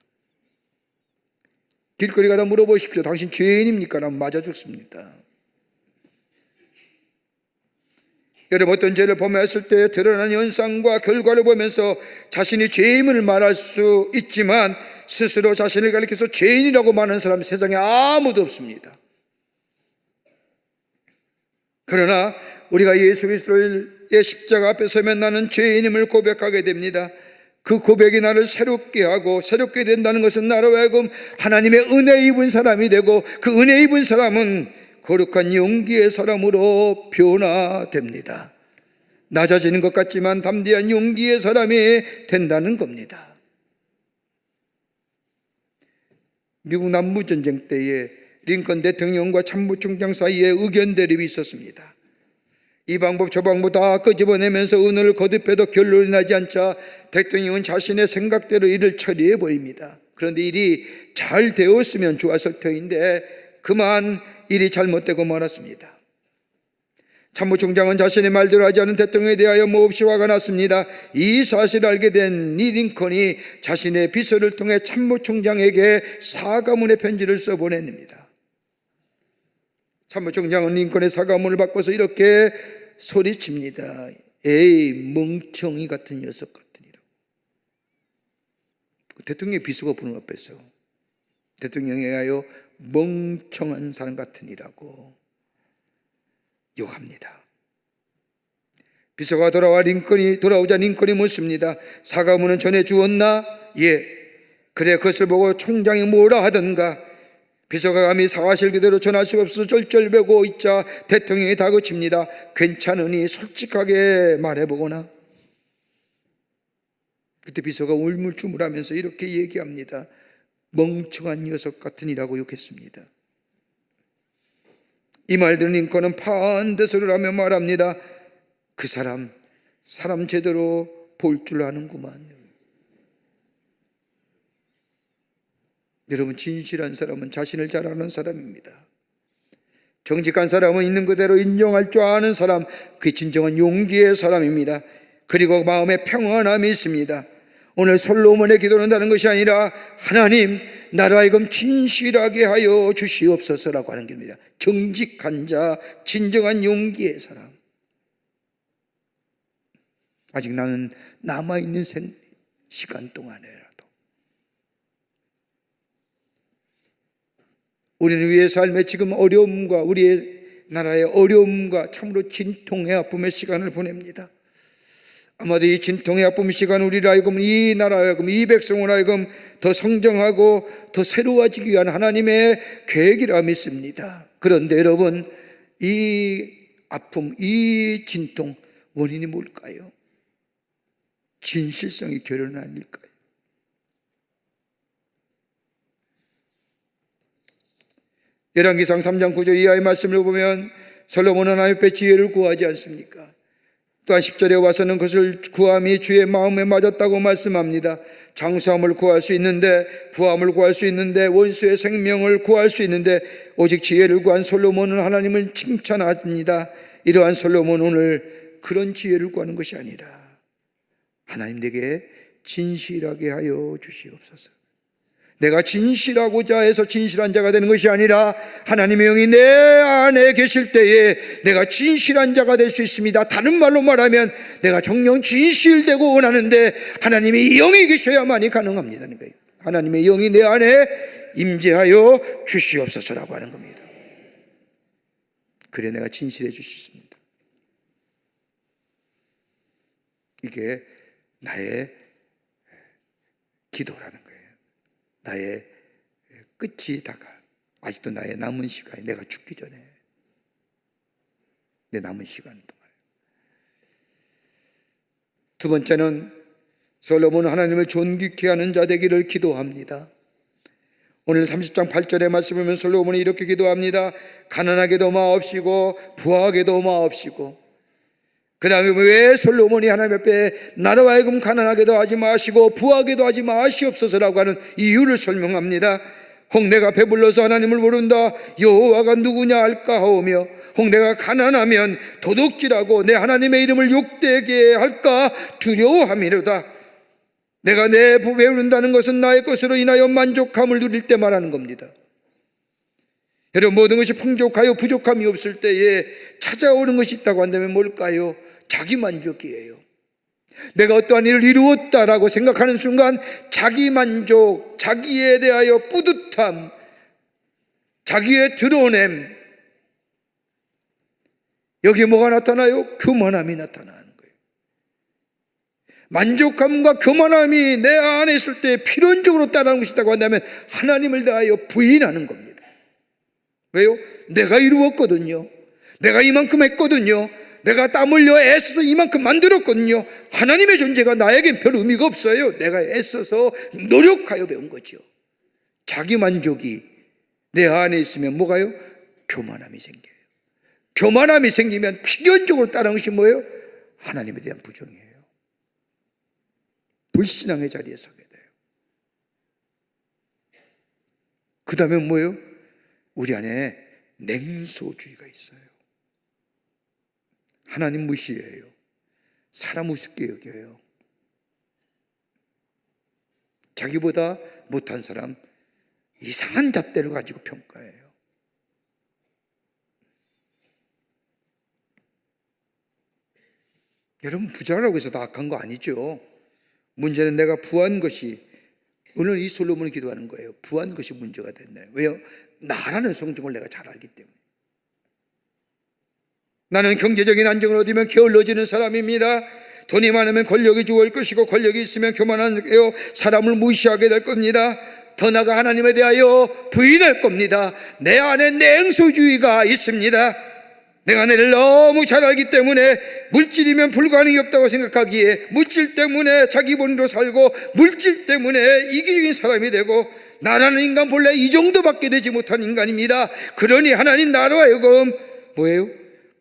S2: 길거리 가다 물어보십시오. 당신 죄인입니까? 라면 맞아 죽습니다. 여러분, 어떤 죄를 범했을 때 드러난 현상과 결과를 보면서 자신이 죄임을 말할 수 있지만 스스로 자신을 가리켜서 죄인이라고 말하는 사람은 세상에 아무도 없습니다. 그러나 우리가 예수 그리스도의 십자가 앞에 서면 나는 죄인임을 고백하게 됩니다. 그 고백이 나를 새롭게 하고, 새롭게 된다는 것은 나로 하여금 하나님의 은혜 입은 사람이 되고, 그 은혜 입은 사람은 거룩한 용기의 사람으로 변화됩니다. 낮아지는 것 같지만 담대한 용기의 사람이 된다는 겁니다. 미국 남부전쟁 때에 링컨 대통령과 참모총장 사이에 의견 대립이 있었습니다. 이 방법 저 방법 다 끄집어내면서 의논을 거듭해도 결론이 나지 않자 대통령은 자신의 생각대로 일을 처리해 버립니다. 그런데 일이 잘 되었으면 좋았을 터인데 그만 일이 잘못되고 말았습니다. 참모총장은 자신의 말대로 하지 않은 대통령에 대하여 몹시 화가 났습니다. 이 사실을 알게 된 이 링컨이 자신의 비서를 통해 참모총장에게 사과문의 편지를 써보냅니다. 참모총장은 링컨의 사과문을 바꿔서 이렇게 소리칩니다. 에이, 멍청이 같은 녀석 같으니라고. 대통령의 비서가 부른 앞에서 대통령에 의하여 멍청한 사람 같으니라고 욕합니다. 비서가 돌아오자 링컨이 묻습니다. 사과문은 전해주었나? 예. 그래, 그것을 보고 총장이 뭐라 하던가? 비서가 감히 사실 그대로 전할 수가 없어서 쩔쩔매고 있자 대통령이 다그칩니다. 괜찮으니 솔직하게 말해보거나. 그때 비서가 울물쭈물하면서 이렇게 얘기합니다. 멍청한 녀석 같으니라고 욕했습니다. 이 말 들은 링컨은 파한대소를 하며 말합니다. 그 사람 제대로 볼 줄 아는구만. 여러분, 진실한 사람은 자신을 잘 아는 사람입니다. 정직한 사람은 있는 그대로 인정할 줄 아는 사람, 그게 진정한 용기의 사람입니다. 그리고 마음에 평안함이 있습니다. 오늘 솔로몬의 기도는 다른 것이 아니라 하나님, 나로 하여금 진실하게 하여 주시옵소서라고 하는 겁니다. 정직한 자, 진정한 용기의 사람. 아직 나는 남아있는 시간 동안에라도 우리는 우리의 삶에 지금 어려움과 우리의 나라의 어려움과 참으로 진통의 아픔의 시간을 보냅니다. 아마도 이 진통의 아픔의 시간 우리를 하여금, 이 나라 하여금, 이 백성을 하여금 더 성장하고 더 새로워지기 위한 하나님의 계획이라 믿습니다. 그런데 여러분, 이 아픔, 이 진통 원인이 뭘까요? 진실성이 결여는 아닐까요? 열왕기상 3장 9절 이하의 말씀을 보면 솔로몬은 하나님 앞에 지혜를 구하지 않습니까? 또한 10절에 와서는 그것을 구함이 주의 마음에 맞았다고 말씀합니다. 장수함을 구할 수 있는데, 부함을 구할 수 있는데, 원수의 생명을 구할 수 있는데, 오직 지혜를 구한 솔로몬은 하나님을 칭찬합니다. 이러한 솔로몬은 오늘 그런 지혜를 구하는 것이 아니라 하나님, 내게 진실하게 하여 주시옵소서. 내가 진실하고자 해서 진실한 자가 되는 것이 아니라 하나님의 영이 내 안에 계실 때에 내가 진실한 자가 될 수 있습니다. 다른 말로 말하면 내가 정녕 진실되고 원하는데 하나님의 영이 계셔야만이 가능합니다. 하나님의 영이 내 안에 임재하여 주시옵소서라고 하는 겁니다. 그래 내가 진실해질 수 있습니다. 이게 나의 기도라는 거예요. 나의 끝이 다가, 아직도 나의 남은 시간이, 내가 죽기 전에 내 남은 시간 동안. 두 번째는 솔로몬은 하나님을 존귀케 하는 자 되기를 기도합니다. 오늘 30장 8절의 말씀 보면 솔로몬이 이렇게 기도합니다. 가난하게도 마옵시고 부하게도 마옵시고. 그 다음에 왜 솔로몬이 하나님 앞에 나로 하여금 가난하게도 하지 마시고 부하게도 하지 마시옵소서라고 하는 이유를 설명합니다. 혹 내가 배불러서 하나님을 모른다, 여호와가 누구냐 할까 하오며, 혹 내가 가난하면 도둑질하고 내 하나님의 이름을 욕되게 할까 두려워함이로다. 내가 내 배부른다는 것은 나의 것으로 인하여 만족함을 누릴 때 말하는 겁니다. 여러분, 모든 것이 풍족하여 부족함이 없을 때에 찾아오는 것이 있다고 한다면 뭘까요? 자기만족이에요. 내가 어떠한 일을 이루었다라고 생각하는 순간 자기만족, 자기에 대하여 뿌듯함, 자기의 드러냄, 여기에 뭐가 나타나요? 교만함이 나타나는 거예요. 만족함과 교만함이 내 안에 있을 때 필연적으로 따르는 것이 있다고 한다면 하나님을 대하여 부인하는 겁니다. 왜요? 내가 이루었거든요. 내가 이만큼 했거든요. 내가 땀 흘려 애써서 이만큼 만들었거든요. 하나님의 존재가 나에겐 별 의미가 없어요. 내가 애써서 노력하여 배운 거죠. 자기만족이 내 안에 있으면 뭐가요? 교만함이 생겨요. 교만함이 생기면 필연적으로 따르는 것이 뭐예요? 하나님에 대한 부정이에요. 불신앙의 자리에 서게 돼요. 그 다음에 뭐예요? 우리 안에 냉소주의가 있어요. 하나님 무시해요. 사람 우습게 여겨요. 자기보다 못한 사람 이상한 잣대를 가지고 평가해요. 여러분, 부자라고 해서 다 악한 거 아니죠. 문제는 내가 부한 것이, 오늘 이 솔로몬이 기도하는 거예요. 부한 것이 문제가 됐나요? 왜요? 나라는 성경을 내가 잘 알기 때문에. 나는 경제적인 안정을 얻으면 게을러지는 사람입니다. 돈이 많으면 권력이 주어올 것이고, 권력이 있으면 교만하여 사람을 무시하게 될 겁니다. 더 나아가 하나님에 대하여 부인할 겁니다. 내 안에 냉소주의가 있습니다. 내가 너를 너무 잘 알기 때문에 물질이면 불가능이 없다고 생각하기에 물질 때문에 자기 본위로 살고 물질 때문에 이기적인 사람이 되고 나라는 인간 본래 이 정도밖에 되지 못한 인간입니다. 그러니 하나님 나로 하여금 뭐예요?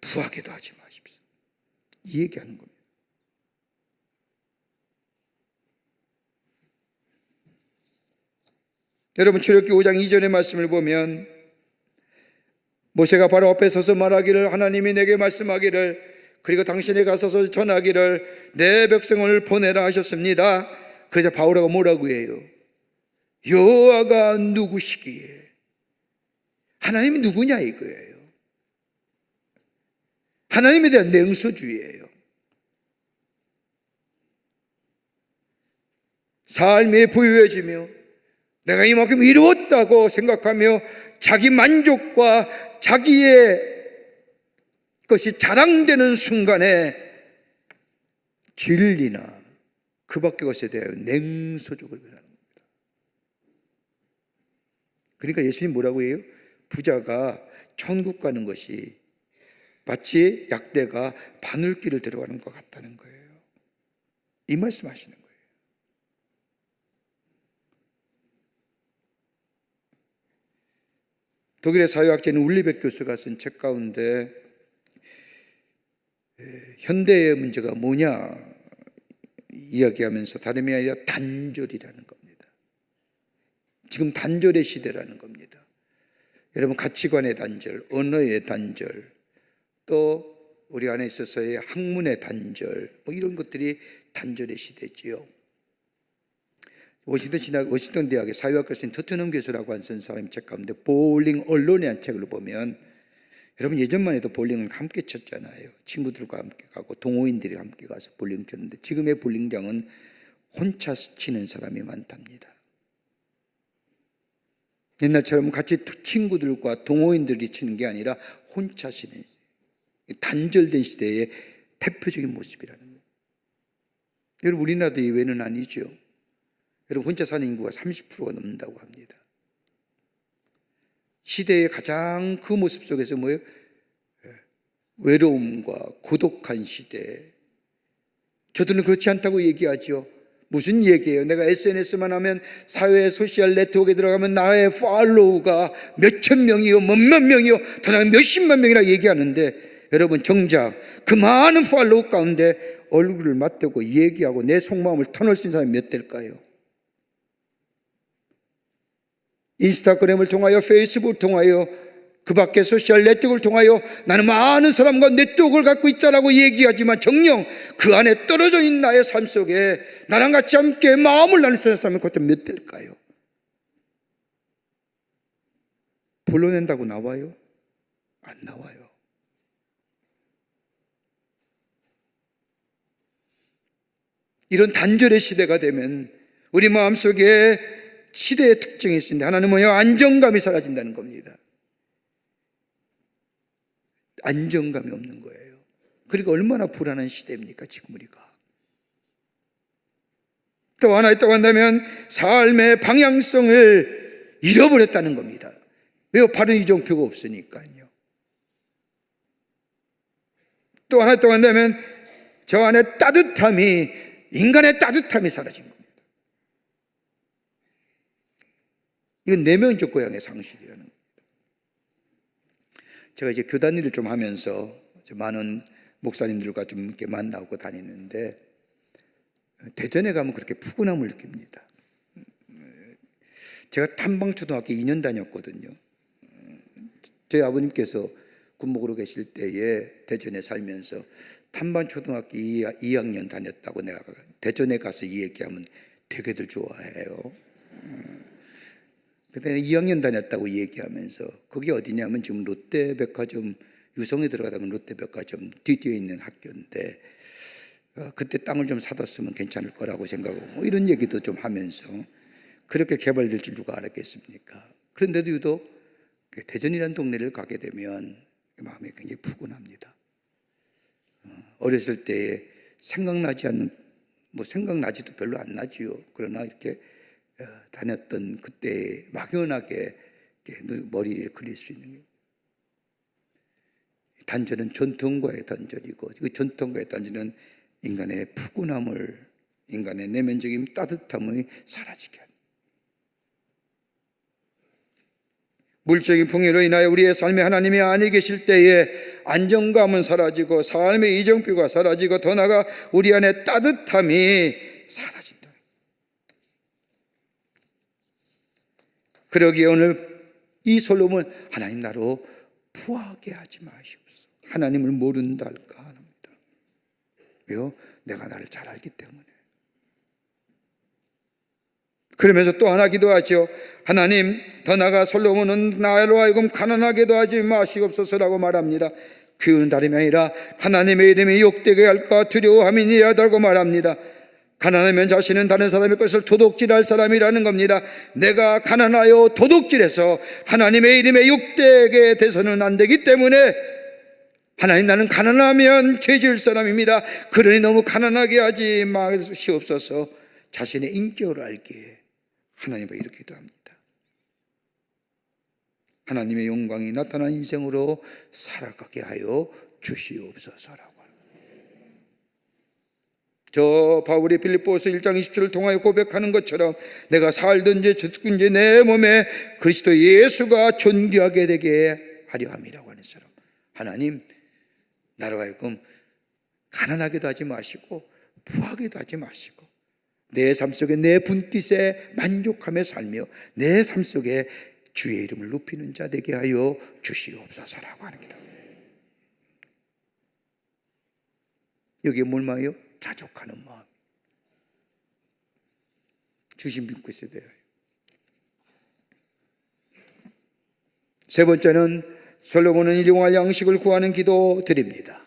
S2: 부하게도 하지 마십시오. 이 얘기하는 겁니다. 여러분 출애굽기 5장 2절의 말씀을 보면 모세가 바로 앞에 서서 말하기를 하나님이 내게 말씀하기를 그리고 당신이 가서서 전하기를 내 백성을 보내라 하셨습니다. 그래서 바울하고 뭐라고 해요? 여호와가 누구시기에? 하나님이 누구냐 이거예요. 하나님에 대한 냉소주의예요. 삶이 부유해지며 내가 이만큼 이루었다고 생각하며 자기 만족과 자기의 것이 자랑되는 순간에 진리나 그 밖의 것에 대하여 냉소적으로 변하는 겁니다. 그러니까 예수님 뭐라고 해요? 부자가 천국 가는 것이 마치 약대가 바늘길을 들어가는 것 같다는 거예요. 이 말씀 하시는 거예요. 독일의 사회학자인 울리백 교수가 쓴 책 가운데 현대의 문제가 뭐냐 이야기하면서 다름이 아니라 단절이라는 겁니다. 지금 단절의 시대라는 겁니다. 여러분 가치관의 단절, 언어의 단절, 또 우리 안에 있어서의 학문의 단절, 뭐 이런 것들이 단절의 시대지요. 워싱턴 대학의 사회학교수인 토트넘 교수라고 하는 사람의 책 가운데 볼링 언론이라는 책을 보면 여러분 예전만 해도 볼링을 함께 쳤잖아요. 친구들과 함께 가고 동호인들이 함께 가서 볼링 쳤는데 지금의 볼링장은 혼자 치는 사람이 많답니다. 옛날처럼 같이 친구들과 동호인들이 치는 게 아니라 혼자 치는 단절된 시대의 대표적인 모습이라는 거예요. 여러분 우리나라도 예외는 아니죠. 여러분 혼자 사는 인구가 30%가 넘는다고 합니다. 시대의 가장 그 모습 속에서 뭐예요? 외로움과 고독한 시대. 저들은 그렇지 않다고 얘기하죠. 무슨 얘기예요? 내가 SNS만 하면 사회 소셜 네트워크에 들어가면 나의 팔로우가 몇천 명이요 몇만 명이요 더 나아가 몇십만 명이라 얘기하는데 여러분 정작 그 많은 팔로우 가운데 얼굴을 맞대고 얘기하고 내 속마음을 터놓을 수 있는 사람이 몇 대일까요? 인스타그램을 통하여 페이스북을 통하여 그 밖에 소셜 네트워크를 통하여 나는 많은 사람과 네트워크를 갖고 있다라고 얘기하지만 정녕 그 안에 떨어져 있는 나의 삶 속에 나랑 같이 함께 마음을 나눌 수 있는 사람이 과연 몇 대일까요? 불러낸다고 나와요? 안 나와요. 이런 단절의 시대가 되면 우리 마음속에 시대의 특징이 있습니다. 하나는 뭐예요? 안정감이 사라진다는 겁니다. 안정감이 없는 거예요. 그러니까 얼마나 불안한 시대입니까 지금 우리가. 또 하나 있다고 한다면 삶의 방향성을 잃어버렸다는 겁니다. 왜요? 바른 이정표가 없으니까요. 또 하나 있다고 한다면 저 안에 따뜻함이, 인간의 따뜻함이 사라진 겁니다. 이건 내면적 고향의 상실이라는 겁니다. 제가 이제 교단 일을 좀 하면서 많은 목사님들과 좀 이렇게 만나고 다니는데 대전에 가면 그렇게 푸근함을 느낍니다. 제가 탐방초등학교 2년 다녔거든요. 저희 아버님께서 군목으로 계실 때에 대전에 살면서 탐방초등학교 2학년 다녔다고 내가 대전에 가서 이 얘기하면 되게들 좋아해요. 그때 2학년 다녔다고 얘기하면서 거기 어디냐면 지금 롯데백화점 유성에 들어가다면 롯데백화점 뒤에 있는 학교인데 그때 땅을 좀 사뒀으면 괜찮을 거라고 생각하고 뭐 이런 얘기도 좀 하면서 그렇게 개발될 줄 누가 알았겠습니까? 그런데도 유독 대전이라는 동네를 가게 되면 마음이 굉장히 푸근합니다. 어렸을 때에 생각나지 않는 뭐 생각나지도 별로 안 나지요. 그러나 이렇게 다녔던 그때 막연하게 머리에 그릴 수 있는 게 단절은 전통과의 단절이고, 그 전통과의 단절은 인간의 푸근함을, 인간의 내면적인 따뜻함을 사라지게 합니다. 물적인 풍요로 인하여 우리의 삶에 하나님이 아니 계실 때에 안정감은 사라지고 삶의 이정표가 사라지고 더 나아가 우리 안에 따뜻함이 사라진다. 그러기에 오늘 이 솔로몬, 하나님 나로 부하게 하지 마시옵소서. 하나님을 모른다 할까 합니다. 왜요? 내가 나를 잘 알기 때문에. 그러면서 또 하나 기도하죠. 하나님, 더 나아가 솔로몬은 나로 하여금 가난하게도 하지 마시옵소서라고 말합니다. 그는 다름이 아니라 하나님의 이름이 욕되게 할까 두려워함이니라고 말합니다. 가난하면 자신은 다른 사람의 것을 도둑질할 사람이라는 겁니다. 내가 가난하여 도둑질해서 하나님의 이름에 욕되게 돼서는 안 되기 때문에 하나님, 나는 가난하면 죄지을 사람입니다. 그러니 너무 가난하게 하지 마시옵소서. 자신의 인격을 알기에 하나님과 이렇게 기도합니다. 하나님의 영광이 나타난 인생으로 살아가게 하여 주시옵소서라고. 저 바울이 필립보서 1장 20절을 통하여 고백하는 것처럼 내가 살든지 죽든지 내 몸에 그리스도 예수가 존귀하게 되게 하려 함이라고 하는 사람. 하나님, 나로 하여금 가난하게도 하지 마시고 부하게도 하지 마시고 내 삶 속에 내 분깃에 만족하며 살며 내 삶 속에 주의 이름을 높이는 자 되게 하여 주시옵소서라고 하는 기도. 여기에 뭘 말해요? 자족하는 마음. 주신 믿고 있어야 돼요. 세 번째는 솔로몬은 일용할 양식을 구하는 기도 드립니다.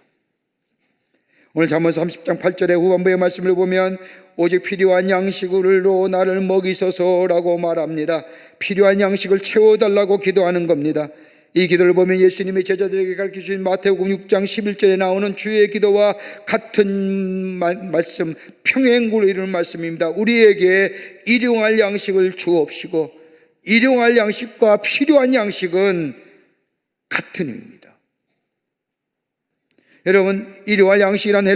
S2: 오늘 잠언 30장 8절의 후반부의 말씀을 보면 오직 필요한 양식으로 나를 먹이소서라고 말합니다. 필요한 양식을 채워달라고 기도하는 겁니다. 이 기도를 보면 예수님의 제자들에게 가르쳐주신 마태복음 6장 11절에 나오는 주의 기도와 같은 말씀, 평행구를 이루는 말씀입니다. 우리에게 일용할 양식을 주옵시고, 일용할 양식과 필요한 양식은 같은 의미입니다. 여러분, 일용할 양식이란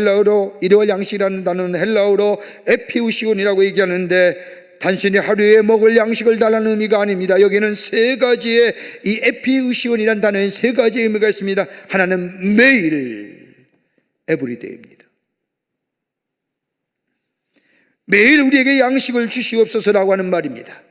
S2: 일용할 양식이라는 단어는 헬라어로 에피우시온이라고 얘기하는데 단순히 하루에 먹을 양식을 달라는 의미가 아닙니다. 여기는 세 가지의 이 에피우시온이라는 단어에 세 가지의 의미가 있습니다. 하나는 매일, 에브리데이입니다. 매일 우리에게 양식을 주시옵소서라고 하는 말입니다.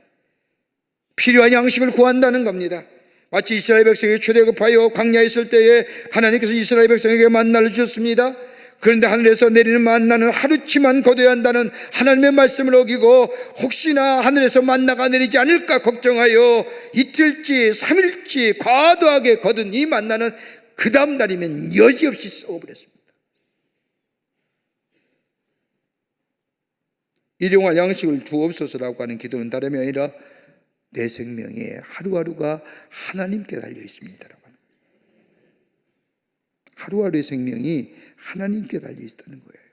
S2: 필요한 양식을 구한다는 겁니다. 마치 이스라엘 백성이 출애굽하여 광야에 있을 때에 하나님께서 이스라엘 백성에게 만나를 주셨습니다. 그런데 하늘에서 내리는 만나는 하루치만 거둬야 한다는 하나님의 말씀을 어기고 혹시나 하늘에서 만나가 내리지 않을까 걱정하여 이틀치 3일치 과도하게 거둔 이 만나는 그 다음 날이면 여지없이 썩어버렸습니다. 일용할 양식을 주옵소서라고 하는 기도는 다름이 아니라 내 생명에 하루하루가 하나님께 달려 있습니다라고 하는 거예요. 하루하루의 생명이 하나님께 달려 있다는 거예요.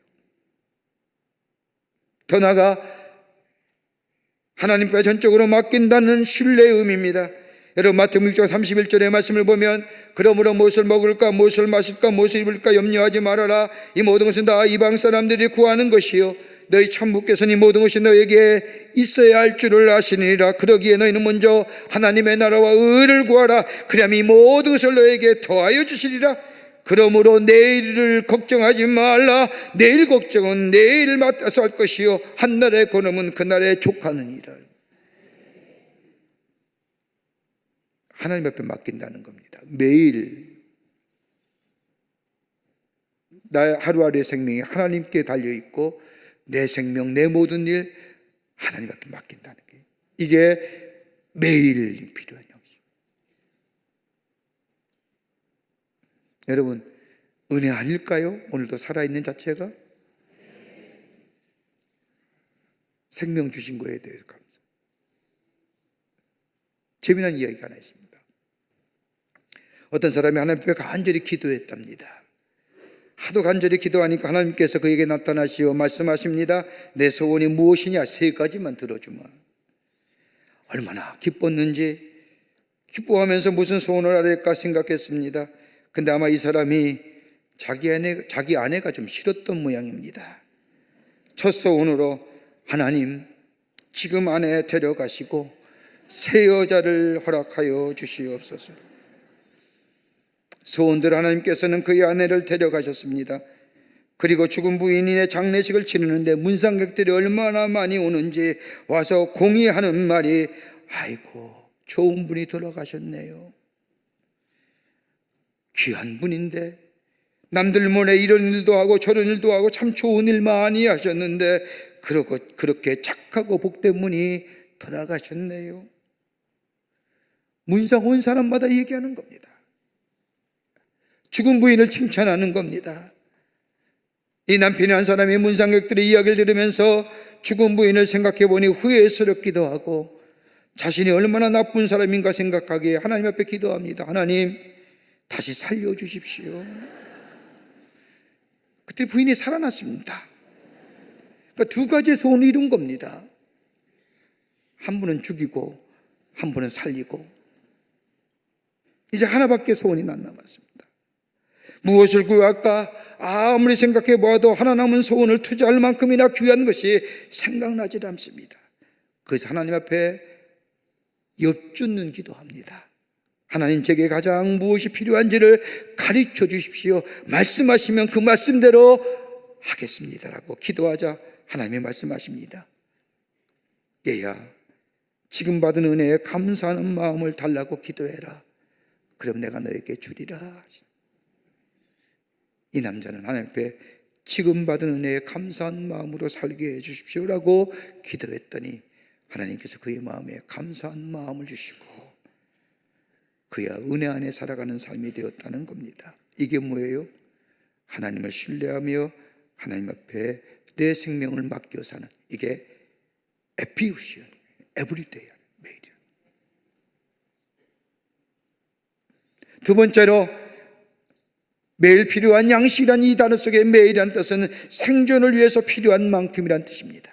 S2: 더 나아가 하나님께 전적으로 맡긴다는 신뢰의 의미입니다. 여러분 마태복음 6장 31절의 말씀을 보면 그러므로 무엇을 먹을까 무엇을 마실까 무엇을 입을까 염려하지 말아라. 이 모든 것은 다 이방 사람들이 구하는 것이요 너희 천부께서는 이 모든 것이 너에게 있어야 할 줄을 아시니라. 그러기에 너희는 먼저 하나님의 나라와 의를 구하라. 그리하면 이 모든 것을 너에게 더하여 주시리라. 그러므로 내일을 걱정하지 말라. 내일 걱정은 내일 맡아서 할 것이요 한 날의 고놈은 그날에 족하느니라. 하나님 앞에 맡긴다는 겁니다. 매일 나의 하루하루의 생명이 하나님께 달려있고 내 생명, 내 모든 일 하나님 앞에 맡긴다는 게 이게 매일 필요한 양식. 여러분 은혜 아닐까요? 오늘도 살아있는 자체가 생명 주신 거에 대해서 감사. 재미난 이야기가 하나 있습니다. 어떤 사람이 하나님 앞에 간절히 기도했답니다. 하도 간절히 기도하니까 하나님께서 그에게 나타나시어 말씀하십니다. 내 소원이 무엇이냐? 세 가지만 들어주마. 얼마나 기뻤는지 기뻐하면서 무슨 소원을 하릴까 생각했습니다. 근데 아마 이 사람이 자기 아내가 좀 싫었던 모양입니다. 첫 소원으로 하나님 지금 아내 데려가시고 새 여자를 허락하여 주시옵소서. 소원대로 하나님께서는 그의 아내를 데려가셨습니다. 그리고 죽은 부인의 장례식을 치르는데 문상객들이 얼마나 많이 오는지 와서 공의하는 말이 아이고 좋은 분이 돌아가셨네요. 귀한 분인데 남들 몰래 이런 일도 하고 저런 일도 하고 참 좋은 일 많이 하셨는데 그렇게 착하고 복된 분이 돌아가셨네요. 문상 온 사람마다 얘기하는 겁니다. 죽은 부인을 칭찬하는 겁니다. 이 남편이 한 사람이 문상객들의 이야기를 들으면서 죽은 부인을 생각해 보니 후회스럽기도 하고 자신이 얼마나 나쁜 사람인가 생각하기에 하나님 앞에 기도합니다. 하나님 다시 살려주십시오. 그때 부인이 살아났습니다. 그러니까 두 가지 소원을 이룬 겁니다. 한 분은 죽이고 한 분은 살리고 이제 하나밖에 소원이 안 남았습니다. 무엇을 구할까? 아무리 생각해 보아도 하나 남은 소원을 투자할 만큼이나 귀한 것이 생각나지 않습니다. 그래서 하나님 앞에 엿주는 기도합니다. 하나님 제게 가장 무엇이 필요한지를 가르쳐 주십시오. 말씀하시면 그 말씀대로 하겠습니다라고 기도하자 하나님이 말씀하십니다. 얘야 지금 받은 은혜에 감사하는 마음을 달라고 기도해라. 그럼 내가 너에게 주리라. 이 남자는 하나님 앞에 지금 받은 은혜에 감사한 마음으로 살게 해 주십시오라고 기도했더니 하나님께서 그의 마음에 감사한 마음을 주시고 그야 은혜 안에 살아가는 삶이 되었다는 겁니다. 이게 뭐예요? 하나님을 신뢰하며 하나님 앞에 내 생명을 맡겨 사는, 이게 에피우시언, 에브리데이, 매일이야. 두 번째로 매일 필요한 양식이란 이 단어 속에 매일이란 뜻은 생존을 위해서 필요한 만큼이란 뜻입니다.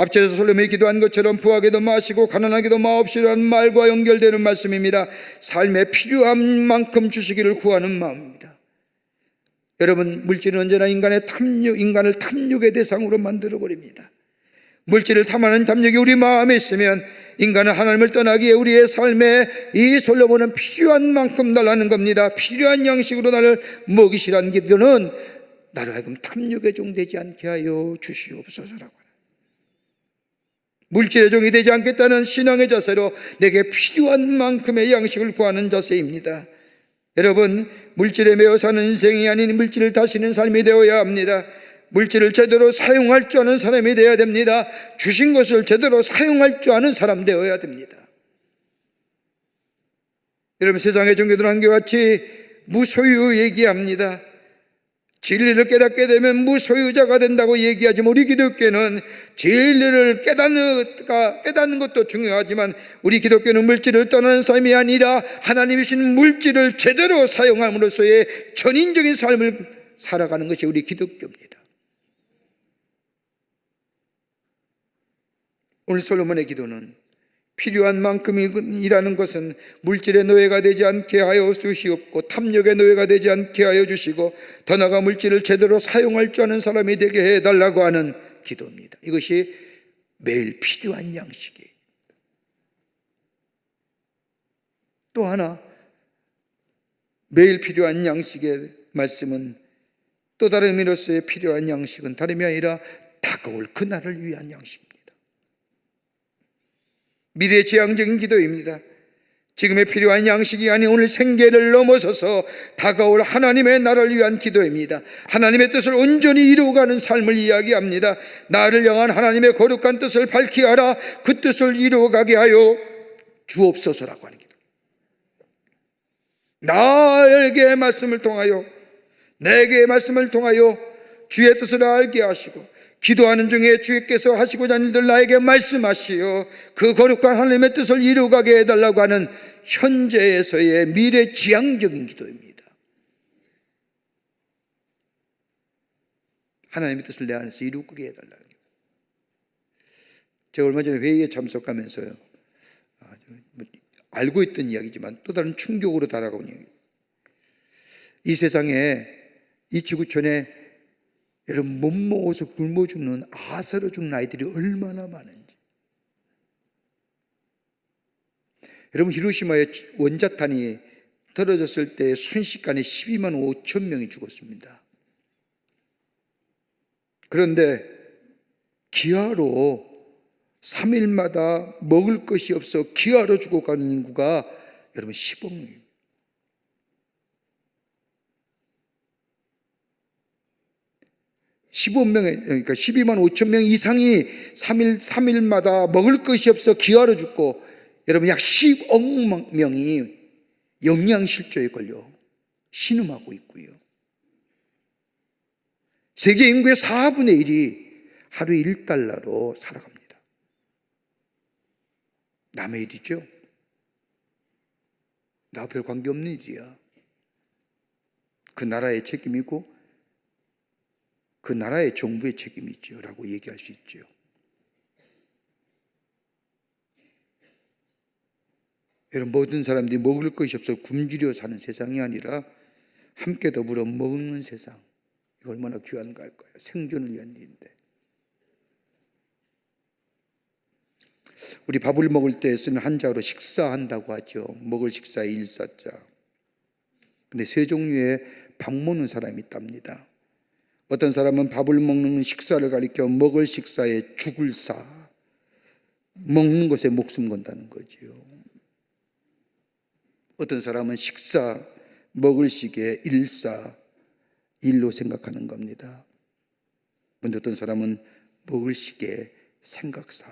S2: 앞절에서 솔로몬이 기도한 것처럼 부하게도 마시고 가난하게도 마옵시라는 말과 연결되는 말씀입니다. 삶에 필요한 만큼 주시기를 구하는 마음입니다. 여러분, 물질은 언제나 인간을 탐욕의 대상으로 만들어버립니다. 물질을 탐하는 탐욕이 우리 마음에 있으면 인간은 하나님을 떠나기에 우리의 삶에 이 솔로몬은 필요한 만큼 달라는 겁니다. 필요한 양식으로 나를 먹이시라는 기도는 나를 하여금 탐욕의 종 되지 않게 하여 주시옵소서라고. 물질의 종이 되지 않겠다는 신앙의 자세로 내게 필요한 만큼의 양식을 구하는 자세입니다. 여러분, 물질에 매여 사는 인생이 아닌 물질을 다스리는 삶이 되어야 합니다. 물질을 제대로 사용할 줄 아는 사람이 되어야 됩니다. 주신 것을 제대로 사용할 줄 아는 사람 되어야 됩니다. 여러분, 세상의 종교들 한결같이 무소유 얘기합니다. 진리를 깨닫게 되면 무소유자가 된다고 얘기하지만 우리 기독교는 진리를 깨닫는 것도 중요하지만 우리 기독교는 물질을 떠나는 삶이 아니라 하나님이 주신 물질을 제대로 사용함으로써의 전인적인 삶을 살아가는 것이 우리 기독교입니다. 오늘 솔로몬의 기도는 필요한 만큼이라는 것은 물질의 노예가 되지 않게 하여 주시옵고 탐욕의 노예가 되지 않게 하여 주시고 더 나아가 물질을 제대로 사용할 줄 아는 사람이 되게 해달라고 하는 기도입니다. 이것이 매일 필요한 양식이에요. 또 하나 매일 필요한 양식의 말씀은 또 다른 의미로서의 필요한 양식은 다름이 아니라 다가올 그날을 위한 양식입니다. 미래지향적인 기도입니다. 지금의 필요한 양식이 아닌 오늘 생계를 넘어서서 다가올 하나님의 나라를 위한 기도입니다. 하나님의 뜻을 온전히 이루어가는 삶을 이야기합니다. 나를 향한 하나님의 거룩한 뜻을 밝히 하라. 그 뜻을 이루어가게 하여 주옵소서라고 하는 기도. 나에게 말씀을 통하여 내게 말씀을 통하여 주의 뜻을 알게 하시고 기도하는 중에 주께서 하시고자 하는 일들 나에게 말씀하시어 그 거룩한 하나님의 뜻을 이루어가게 해달라고 하는 현재에서의 미래지향적인 기도입니다. 하나님의 뜻을 내 안에서 이루게 해달라는 거예요. 제가 얼마 전에 회의에 참석하면서요, 알고 있던 이야기지만 또 다른 충격으로 다가온 이야기. 이 세상에, 이 지구촌에 여러분 못 먹어서 굶어 죽는, 아사로 죽는 아이들이 얼마나 많은지. 여러분 히로시마의 원자탄이 떨어졌을 때 순식간에 12만 5천 명이 죽었습니다. 그런데 기아로 3일마다 먹을 것이 없어 기아로 죽어가는 인구가 여러분 10억 명. 15명, 그러니까 12만 5천 명 이상이 3일마다 먹을 것이 없어 기아로 죽고, 여러분 약 10억 명이 영양실조에 걸려 신음하고 있고요. 세계 인구의 4분의 1이 하루에 1달러로 살아갑니다. 남의 일이죠. 나 별 관계없는 일이야. 그 나라의 책임이고 그 나라의 정부의 책임이죠 라고 얘기할 수 있죠. 여러분 모든 사람들이 먹을 것이 없어 굶주려 사는 세상이 아니라 함께 더불어 먹는 세상, 이거 얼마나 귀한가 할까요? 생존을 위한 일인데. 우리 밥을 먹을 때 쓰는 한자어로 식사한다고 하죠. 먹을 식사의 일사자. 근데 세 종류의 밥 먹는 사람이 있답니다. 어떤 사람은 밥을 먹는 식사를 가리켜 먹을 식사에 죽을 사, 먹는 것에 목숨 건다는 거지요. 어떤 사람은 식사, 먹을 식에 일사, 일로 생각하는 겁니다. 그런데 어떤 사람은 먹을 식에 생각사,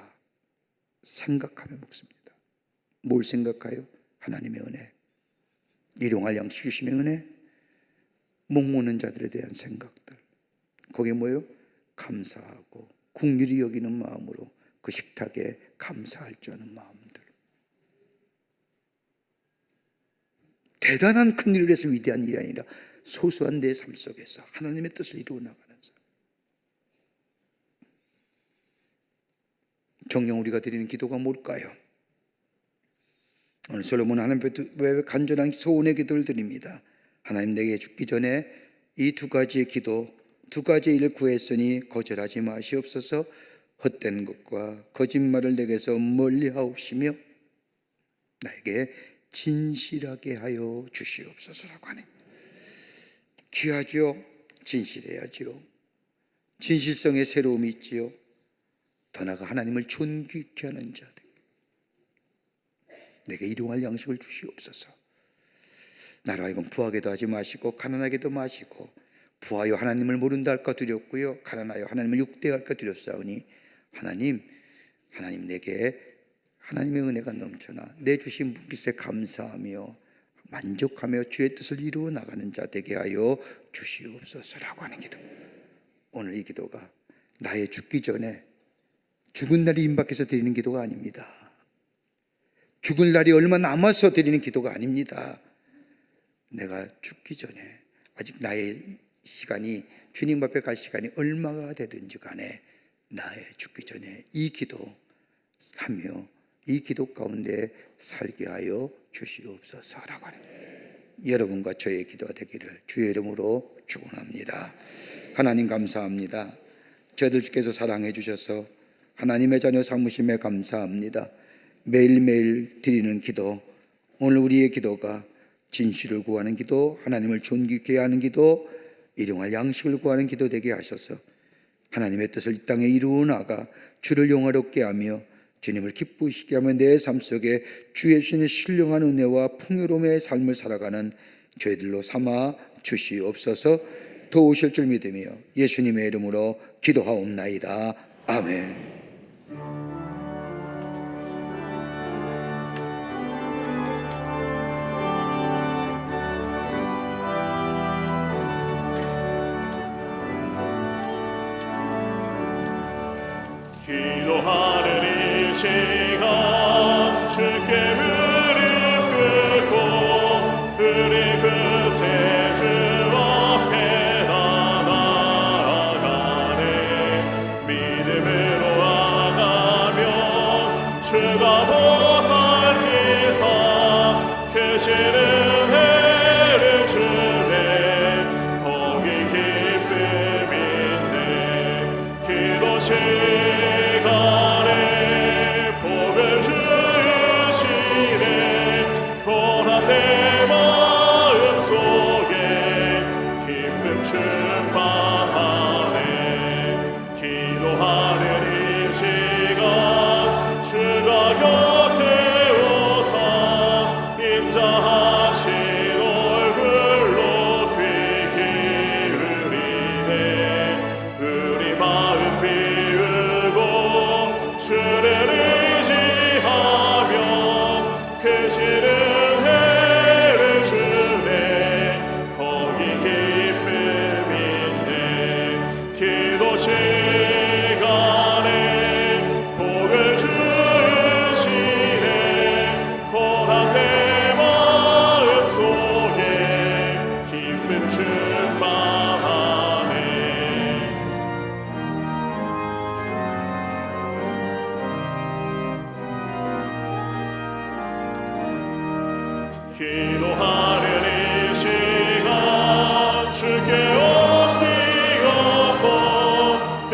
S2: 생각하며 먹습니다. 뭘 생각해요? 하나님의 은혜, 일용할 양식 주심의 은혜, 목모는 자들에 대한 생각들. 거기에 뭐예요? 감사하고 긍휼히 여기는 마음으로 그 식탁에 감사할 줄 아는 마음들. 대단한 큰 일을 해서 위대한 일이 아니라 소소한 내 삶 속에서 하나님의 뜻을 이루어 나가는 삶. 정녕 우리가 드리는 기도가 뭘까요? 오늘 솔로몬은 하나님 앞에 간절한 소원의 기도를 드립니다. 하나님, 내게 죽기 전에 이 두 가지의 기도, 두 가지의 일을 구했으니 거절하지 마시옵소서. 헛된 것과 거짓말을 내게서 멀리하옵시며 나에게 진실하게 하여 주시옵소서라고 하네. 귀하지요. 진실해야지요. 진실성의 새로움이 있지요. 더 나아가 하나님을 존귀케 하는 자들, 내게 일용할 양식을 주시옵소서. 나로 하여금 부하게도 하지 마시고 가난하게도 마시고, 부하여 하나님을 모른다 할까 두렵고요, 가난하여 하나님을 육대할까 두렵사오니 하나님 내게 하나님의 은혜가 넘쳐나 내 주신 분깃에 감사하며 만족하며 주의 뜻을 이루어 나가는 자 되게 하여 주시옵소서라고 하는 기도. 오늘 이 기도가 나의 죽기 전에, 죽은 날이 임박해서 드리는 기도가 아닙니다. 죽을 날이 얼마 남아서 드리는 기도가 아닙니다. 내가 죽기 전에, 아직 나의 시간이, 주님 앞에 갈 시간이 얼마가 되든지 간에 나의 죽기 전에 이 기도하며 이 기도 가운데 살게 하여 주시옵소서라고 하는, 여러분과 저의 기도가 되기를 주의 이름으로 축원합니다. 하나님 감사합니다. 저희들 주께서 사랑해 주셔서 하나님의 자녀 삼으심에 감사합니다. 매일매일 드리는 기도, 오늘 우리의 기도가 진실을 구하는 기도, 하나님을 존귀케 하는 기도, 일용할 양식을 구하는 기도 되게 하셔서 하나님의 뜻을 이 땅에 이루어 나가 주를 영화롭게 하며 주님을 기쁘시게 하며 내 삶 속에 주의 주시는 신령한 은혜와 풍요로움의 삶을 살아가는 저희들로 삼아 주시옵소서. 도우실 줄 믿으며 예수님의 이름으로 기도하옵나이다. 아멘.
S1: 기도하는 이 시간 주께 무릎 꿇고 우리 그새 주 앞에 나아가네. 믿음으로 나가면 주가 보살피사 크신 은혜를 주네.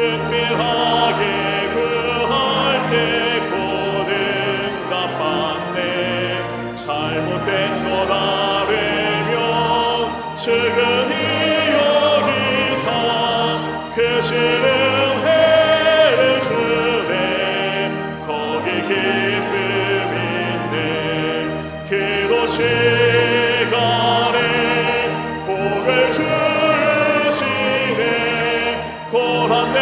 S1: 은밀하게 구할 때 곧 응답받네. 잘못된 것 아뢰며 측은히 여기사 그 시름해를 주네. 거기 기쁨 있네. 기도 시간에 복을 주시네. 고난 내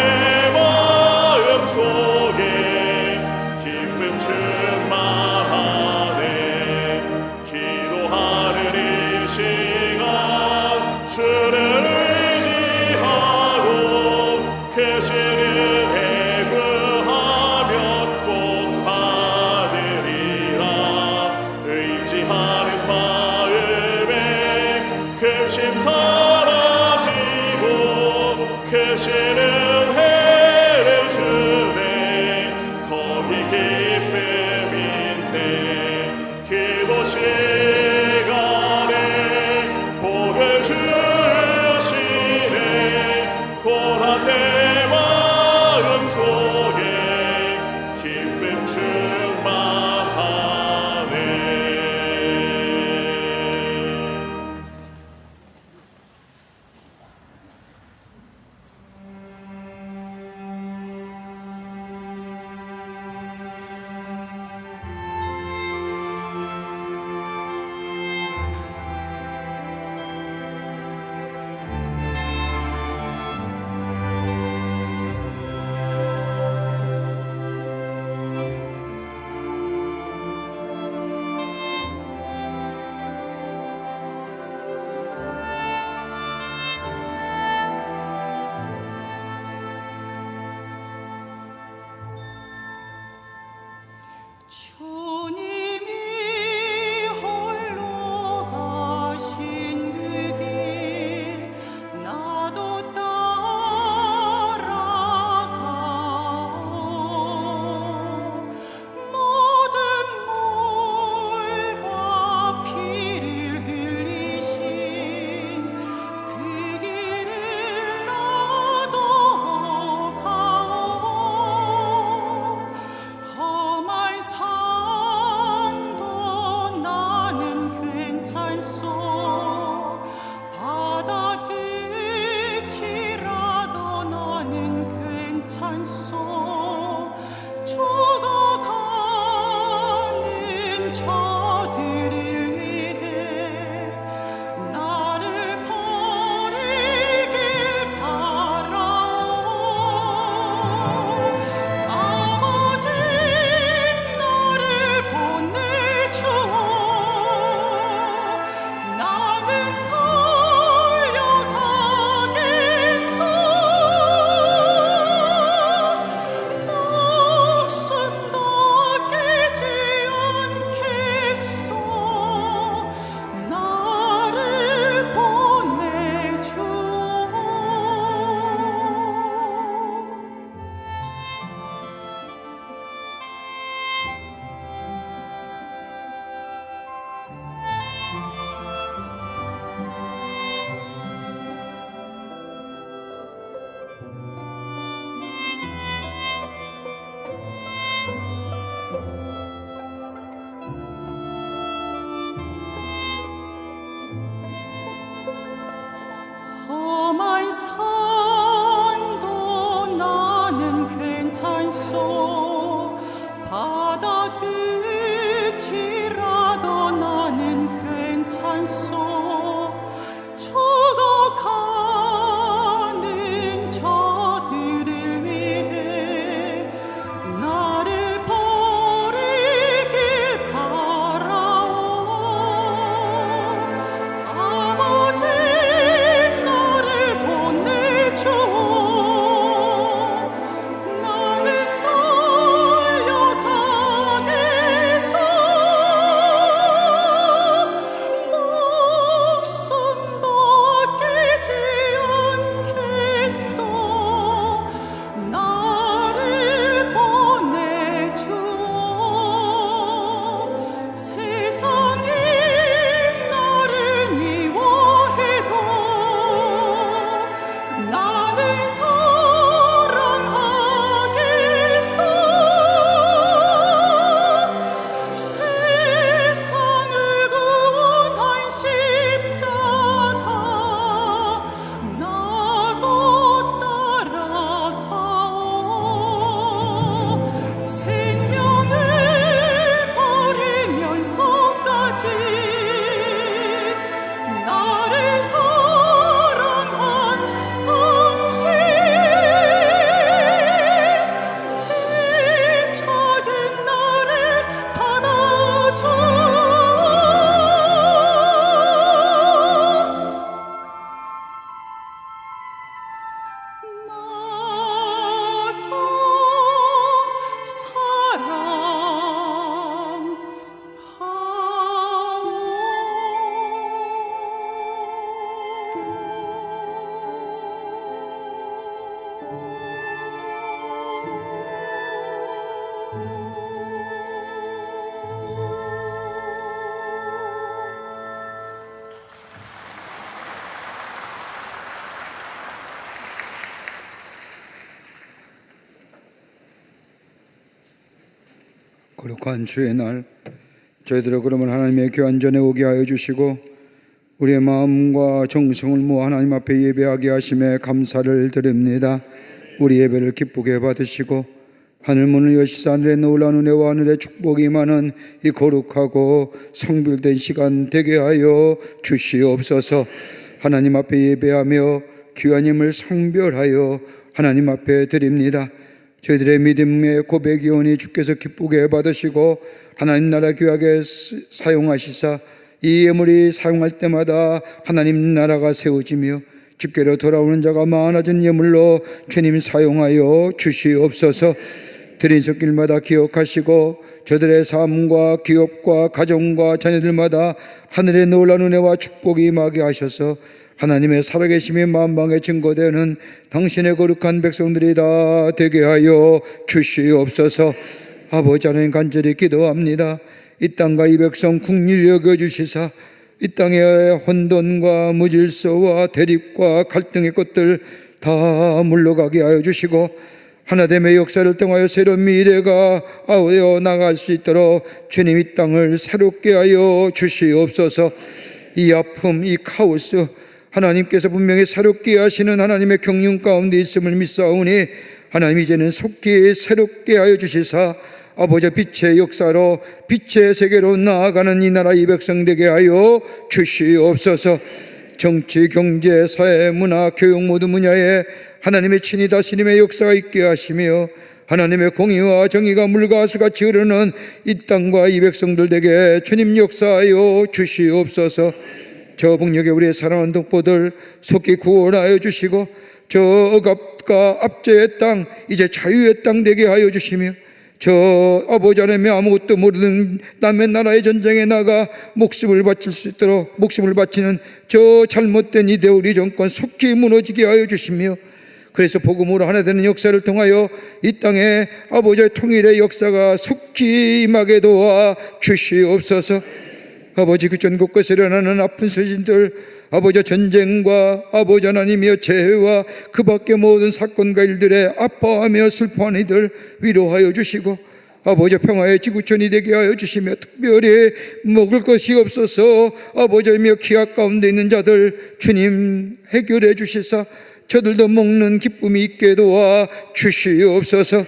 S1: 마음 속에 기쁨 충만하네. 기도하는 이 시간 주를 의지하고 크시는 해 구하면 꼭 받으리라. 의지하는 마음에 근심 사라지고 크시는 해를 주네. 거기 기쁨 있네. 기도 시간에 복을 주시네. 고난 내 마음 속에 기쁨 충만하네.
S2: 거룩한 주의 날 저희들을 그러면 하나님의 교한 전에 오게 하여 주시고 우리의 마음과 정성을 모아 하나님 앞에 예배하게 하심에 감사를 드립니다. 우리 예배를 기쁘게 받으시고 하늘문을 여시사 하늘의 놀라운 은혜와 하늘의 축복이 임하는 이 거룩하고 성별된 시간 되게 하여 주시옵소서. 하나님 앞에 예배하며 귀한 힘을 성별하여 하나님 앞에 드립니다. 저희들의 믿음의 고백이오니 주께서 기쁘게 받으시고 하나님 나라 귀하게 사용하시사 이 예물이 사용할 때마다 하나님 나라가 세워지며 주께로 돌아오는 자가 많아진 예물로 주님 사용하여 주시옵소서. 드린 손길마다 기억하시고 저들의 삶과 기업과 가정과 자녀들마다 하늘의 놀라운 은혜와 축복이 임하게 하셔서 하나님의 살아계심이 만방에 증거되는 당신의 거룩한 백성들이 다 되게 하여 주시옵소서. 아버지 하나님 간절히 기도합니다. 이 땅과 이 백성 국리를 여겨주시사 이 땅의 혼돈과 무질서와 대립과 갈등의 것들 다 물러가게 하여 주시고 하나됨의 역사를 통하여 새로운 미래가 아우어 나갈 수 있도록 주님 이 땅을 새롭게 하여 주시옵소서. 이 아픔, 이 카오스 하나님께서 분명히 새롭게 하시는 하나님의 경륜 가운데 있음을 믿사오니 하나님 이제는 속히 새롭게 하여 주시사 아버지 빛의 역사로 빛의 세계로 나아가는 이 나라 이 백성 되게 하여 주시옵소서. 정치, 경제, 사회, 문화, 교육 모든 분야에 하나님의 친히 다스림의 역사가 있게 하시며 하나님의 공의와 정의가 물가스같이 흐르는 이 땅과 이 백성들 되게 주님 역사하여 주시옵소서. 저 북녘에 우리의 사랑하는 동포들 속히 구원하여 주시고 저 억압과 압제의 땅 이제 자유의 땅 되게 하여 주시며 저 아버지 하나님의 아무것도 모르는 남의 나라의 전쟁에 나가 목숨을 바칠 수 있도록 목숨을 바치는 저 잘못된 이데올리 정권 속히 무너지게 하여 주시며 그래서 복음으로 하나 되는 역사를 통하여 이 땅에 아버지의 통일의 역사가 속히 임하게 도와 주시옵소서. 아버지 그 전 곳곳에 일어나는 아픈 소신들 아버지 전쟁과 아버지 하나님이여 재해와 그 밖의 모든 사건과 일들에 아파하며 슬퍼하는 이들 위로하여 주시고 아버지 평화의 지구촌이 되게 하여 주시며 특별히 먹을 것이 없어서 아버지며 기약 가운데 있는 자들 주님 해결해 주시사 저들도 먹는 기쁨이 있게 도와 주시옵소서.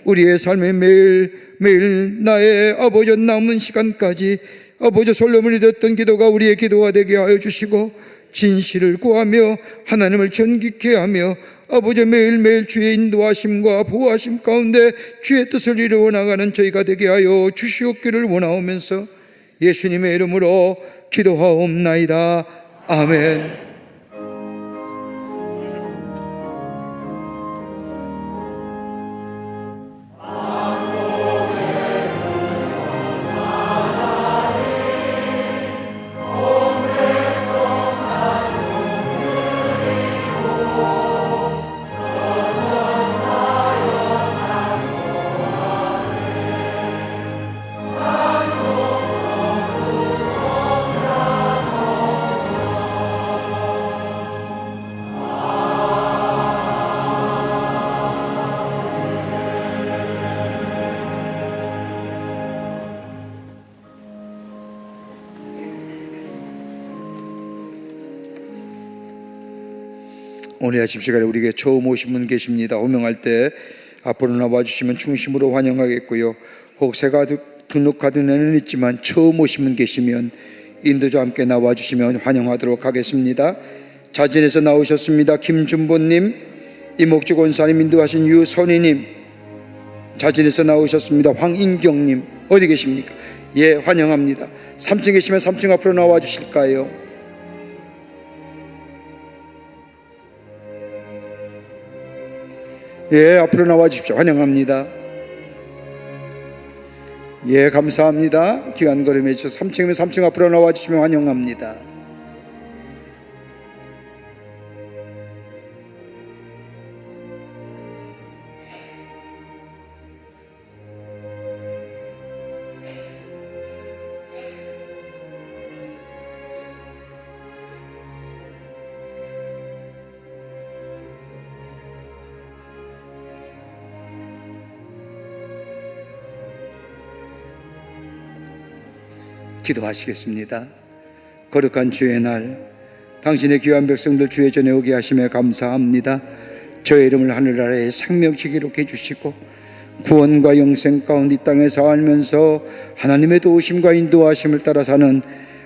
S2: 우리의 삶의 매일 나의 아버지 남은 시간까지 아버지 솔로몬이 듣던 기도가 우리의 기도가 되게 하여 주시고 진실을 구하며 하나님을 존귀케 하며 아버지 매일매일 주의 인도하심과 보호하심 가운데 주의 뜻을 이루어 나가는 저희가 되게 하여 주시옵기를 원하오면서 예수님의 이름으로 기도하옵나이다. 아멘. 오늘 아침 시간에 우리에게 처음 오신 분 계십니다. 호명할 때 앞으로 나와주시면 중심으로 환영하겠고요. 혹 새가 등록하던 애는 있지만 처음 오신 분 계시면 인도자와 함께 나와주시면 환영하도록 하겠습니다. 자진해서 나오셨습니다. 김준보님, 이목주 권사님 인도하신 유선희님, 자진해서 나오셨습니다. 황인경님, 어디 계십니까? 예, 환영합니다. 3층 계시면 3층 앞으로 나와주실까요? 예, 앞으로 나와 주십시오. 환영합니다. 예, 감사합니다. 귀한 걸음해 주셔서 3층이면 3층 앞으로 나와 주시면 환영합니다. 기도하시겠습니다. 거룩한 주의 날, 당신의 귀한 백성들 주의 전에 오게 하심에 감사합니다. 저의 이름을 하늘나라에 생명치 기록해 주시고 구원과 영생 가운데 이 땅에 살면서 하나님의 도우심과 인도하심을 따라 사는,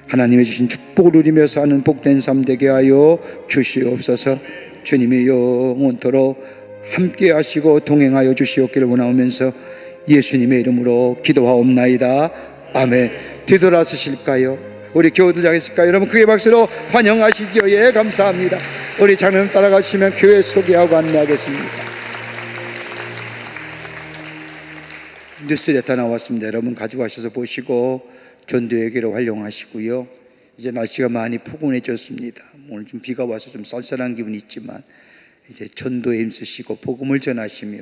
S2: 하나님의 주신 축복을 누리며 사는 복된 삶 되게 하여 주시옵소서. 주님이 영원토록 함께 하시고 동행하여 주시옵기를 원하오면서 예수님의 이름으로 기도하옵나이다. 아멘. 뒤돌아서실까요? 우리 교우들 하겠을까요? 여러분 크게 박수로 환영하시죠. 예, 감사합니다. 우리 장로님 따라가시면 교회 소개하고 안내하겠습니다. 뉴스레터 나왔습니다. 여러분 가지고 가셔서 보시고 전도회계로 활용하시고요. 이제 날씨가 많이 포근해졌습니다. 오늘 좀 비가 와서 좀 쌀쌀한 기분이 있지만 이제 전도에 힘쓰시고 복음을 전하시며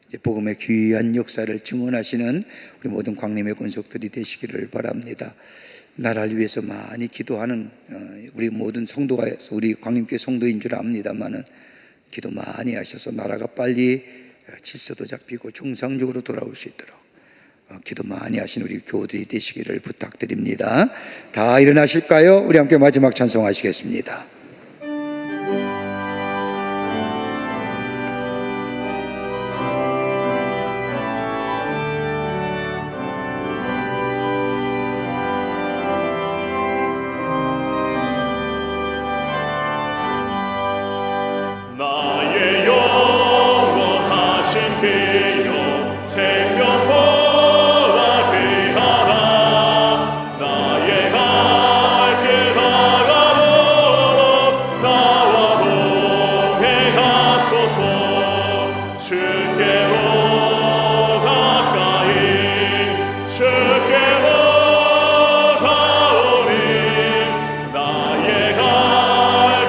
S2: 이제 복음의 귀한 역사를 증언하시는 우리 모든 광림의 권속들이 되시기를 바랍니다. 나라를 위해서 많이 기도하는 우리 모든 성도가, 우리 광림교회 성도인 줄 압니다만은 기도 많이 하셔서 나라가 빨리 질서도 잡히고 정상적으로 돌아올 수 있도록 기도 많이 하신 우리 교우들이 되시기를 부탁드립니다. 다 일어나실까요? 우리 함께 마지막 찬송하시겠습니다.
S1: 나의 영원하신 기요 생명보다 귀하라. 나의 갈 길 나가도록 나와 동행하소서. 주께로 가까이 주께로 가오니 나의 갈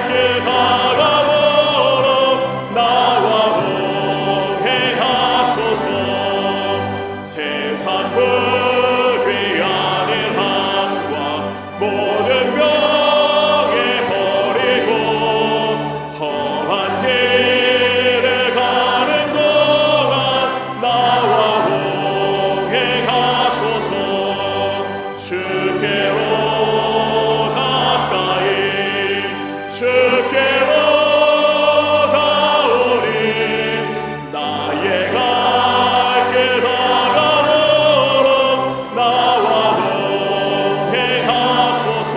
S1: 길 가가도록 나와 동행하소서. 세상 불귀 아닌 한과 모든 명예 버리고 험한 길을 가는 동안 나와 동행하소서. 주께로 가까이 주께로 가오니 나의 갈 길 가가도록 나와 동행하소서.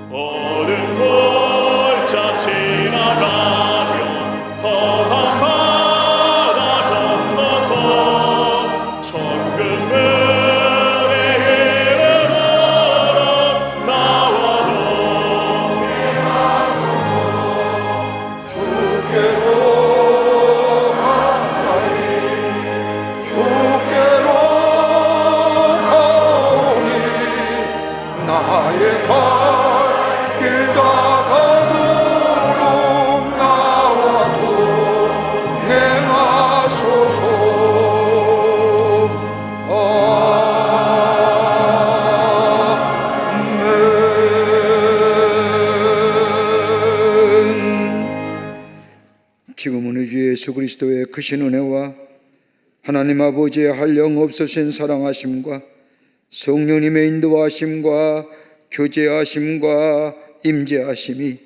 S1: 어른 골짜 지나가며 험한 바다 건너서 천국문에 이르도록 나와 동행하소서.
S4: 주께로 가까이 주께로 가오니 나의 갈 길 다가도록 나와 동행하소서. 아멘.
S2: 지금은 우리 주 예수 그리스도의 크신 은혜와 하나님 아버지의 한량 없으신 사랑하심과 성령님의 인도하심과 교제하심과 임재하심이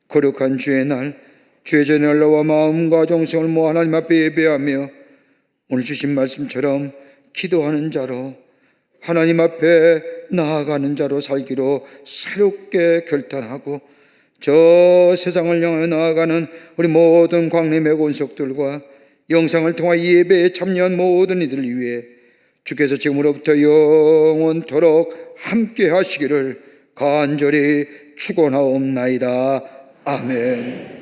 S2: 거룩한 주의 날, 주의 전에 올라와 마음과 정성을 모아 하나님 앞에 예배하며 오늘 주신 말씀처럼 기도하는 자로, 하나님 앞에 나아가는 자로 살기로 새롭게 결단하고 저 세상을 향하여 나아가는 우리 모든 광림의 권속들과 영상을 통하 예배에 참여한 모든 이들을 위해 주께서 지금으로부터 영원토록 함께 하시기를 간절히 축원하옵나이다. 아멘.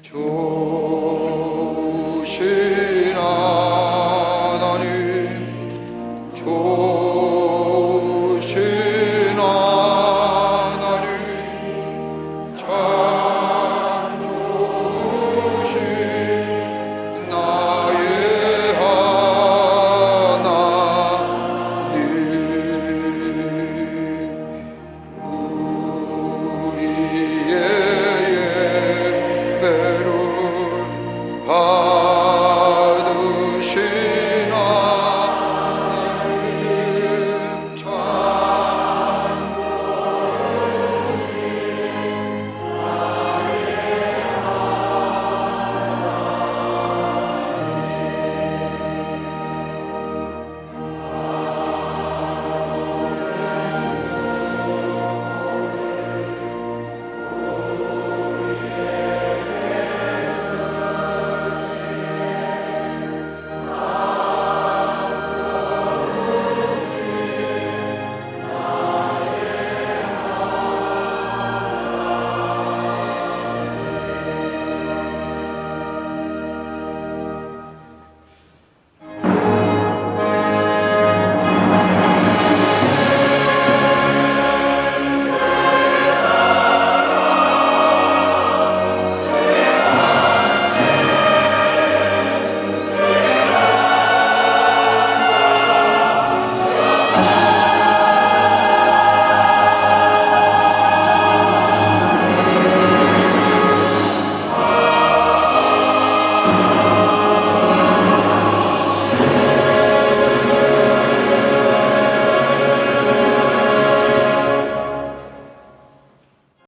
S4: 조시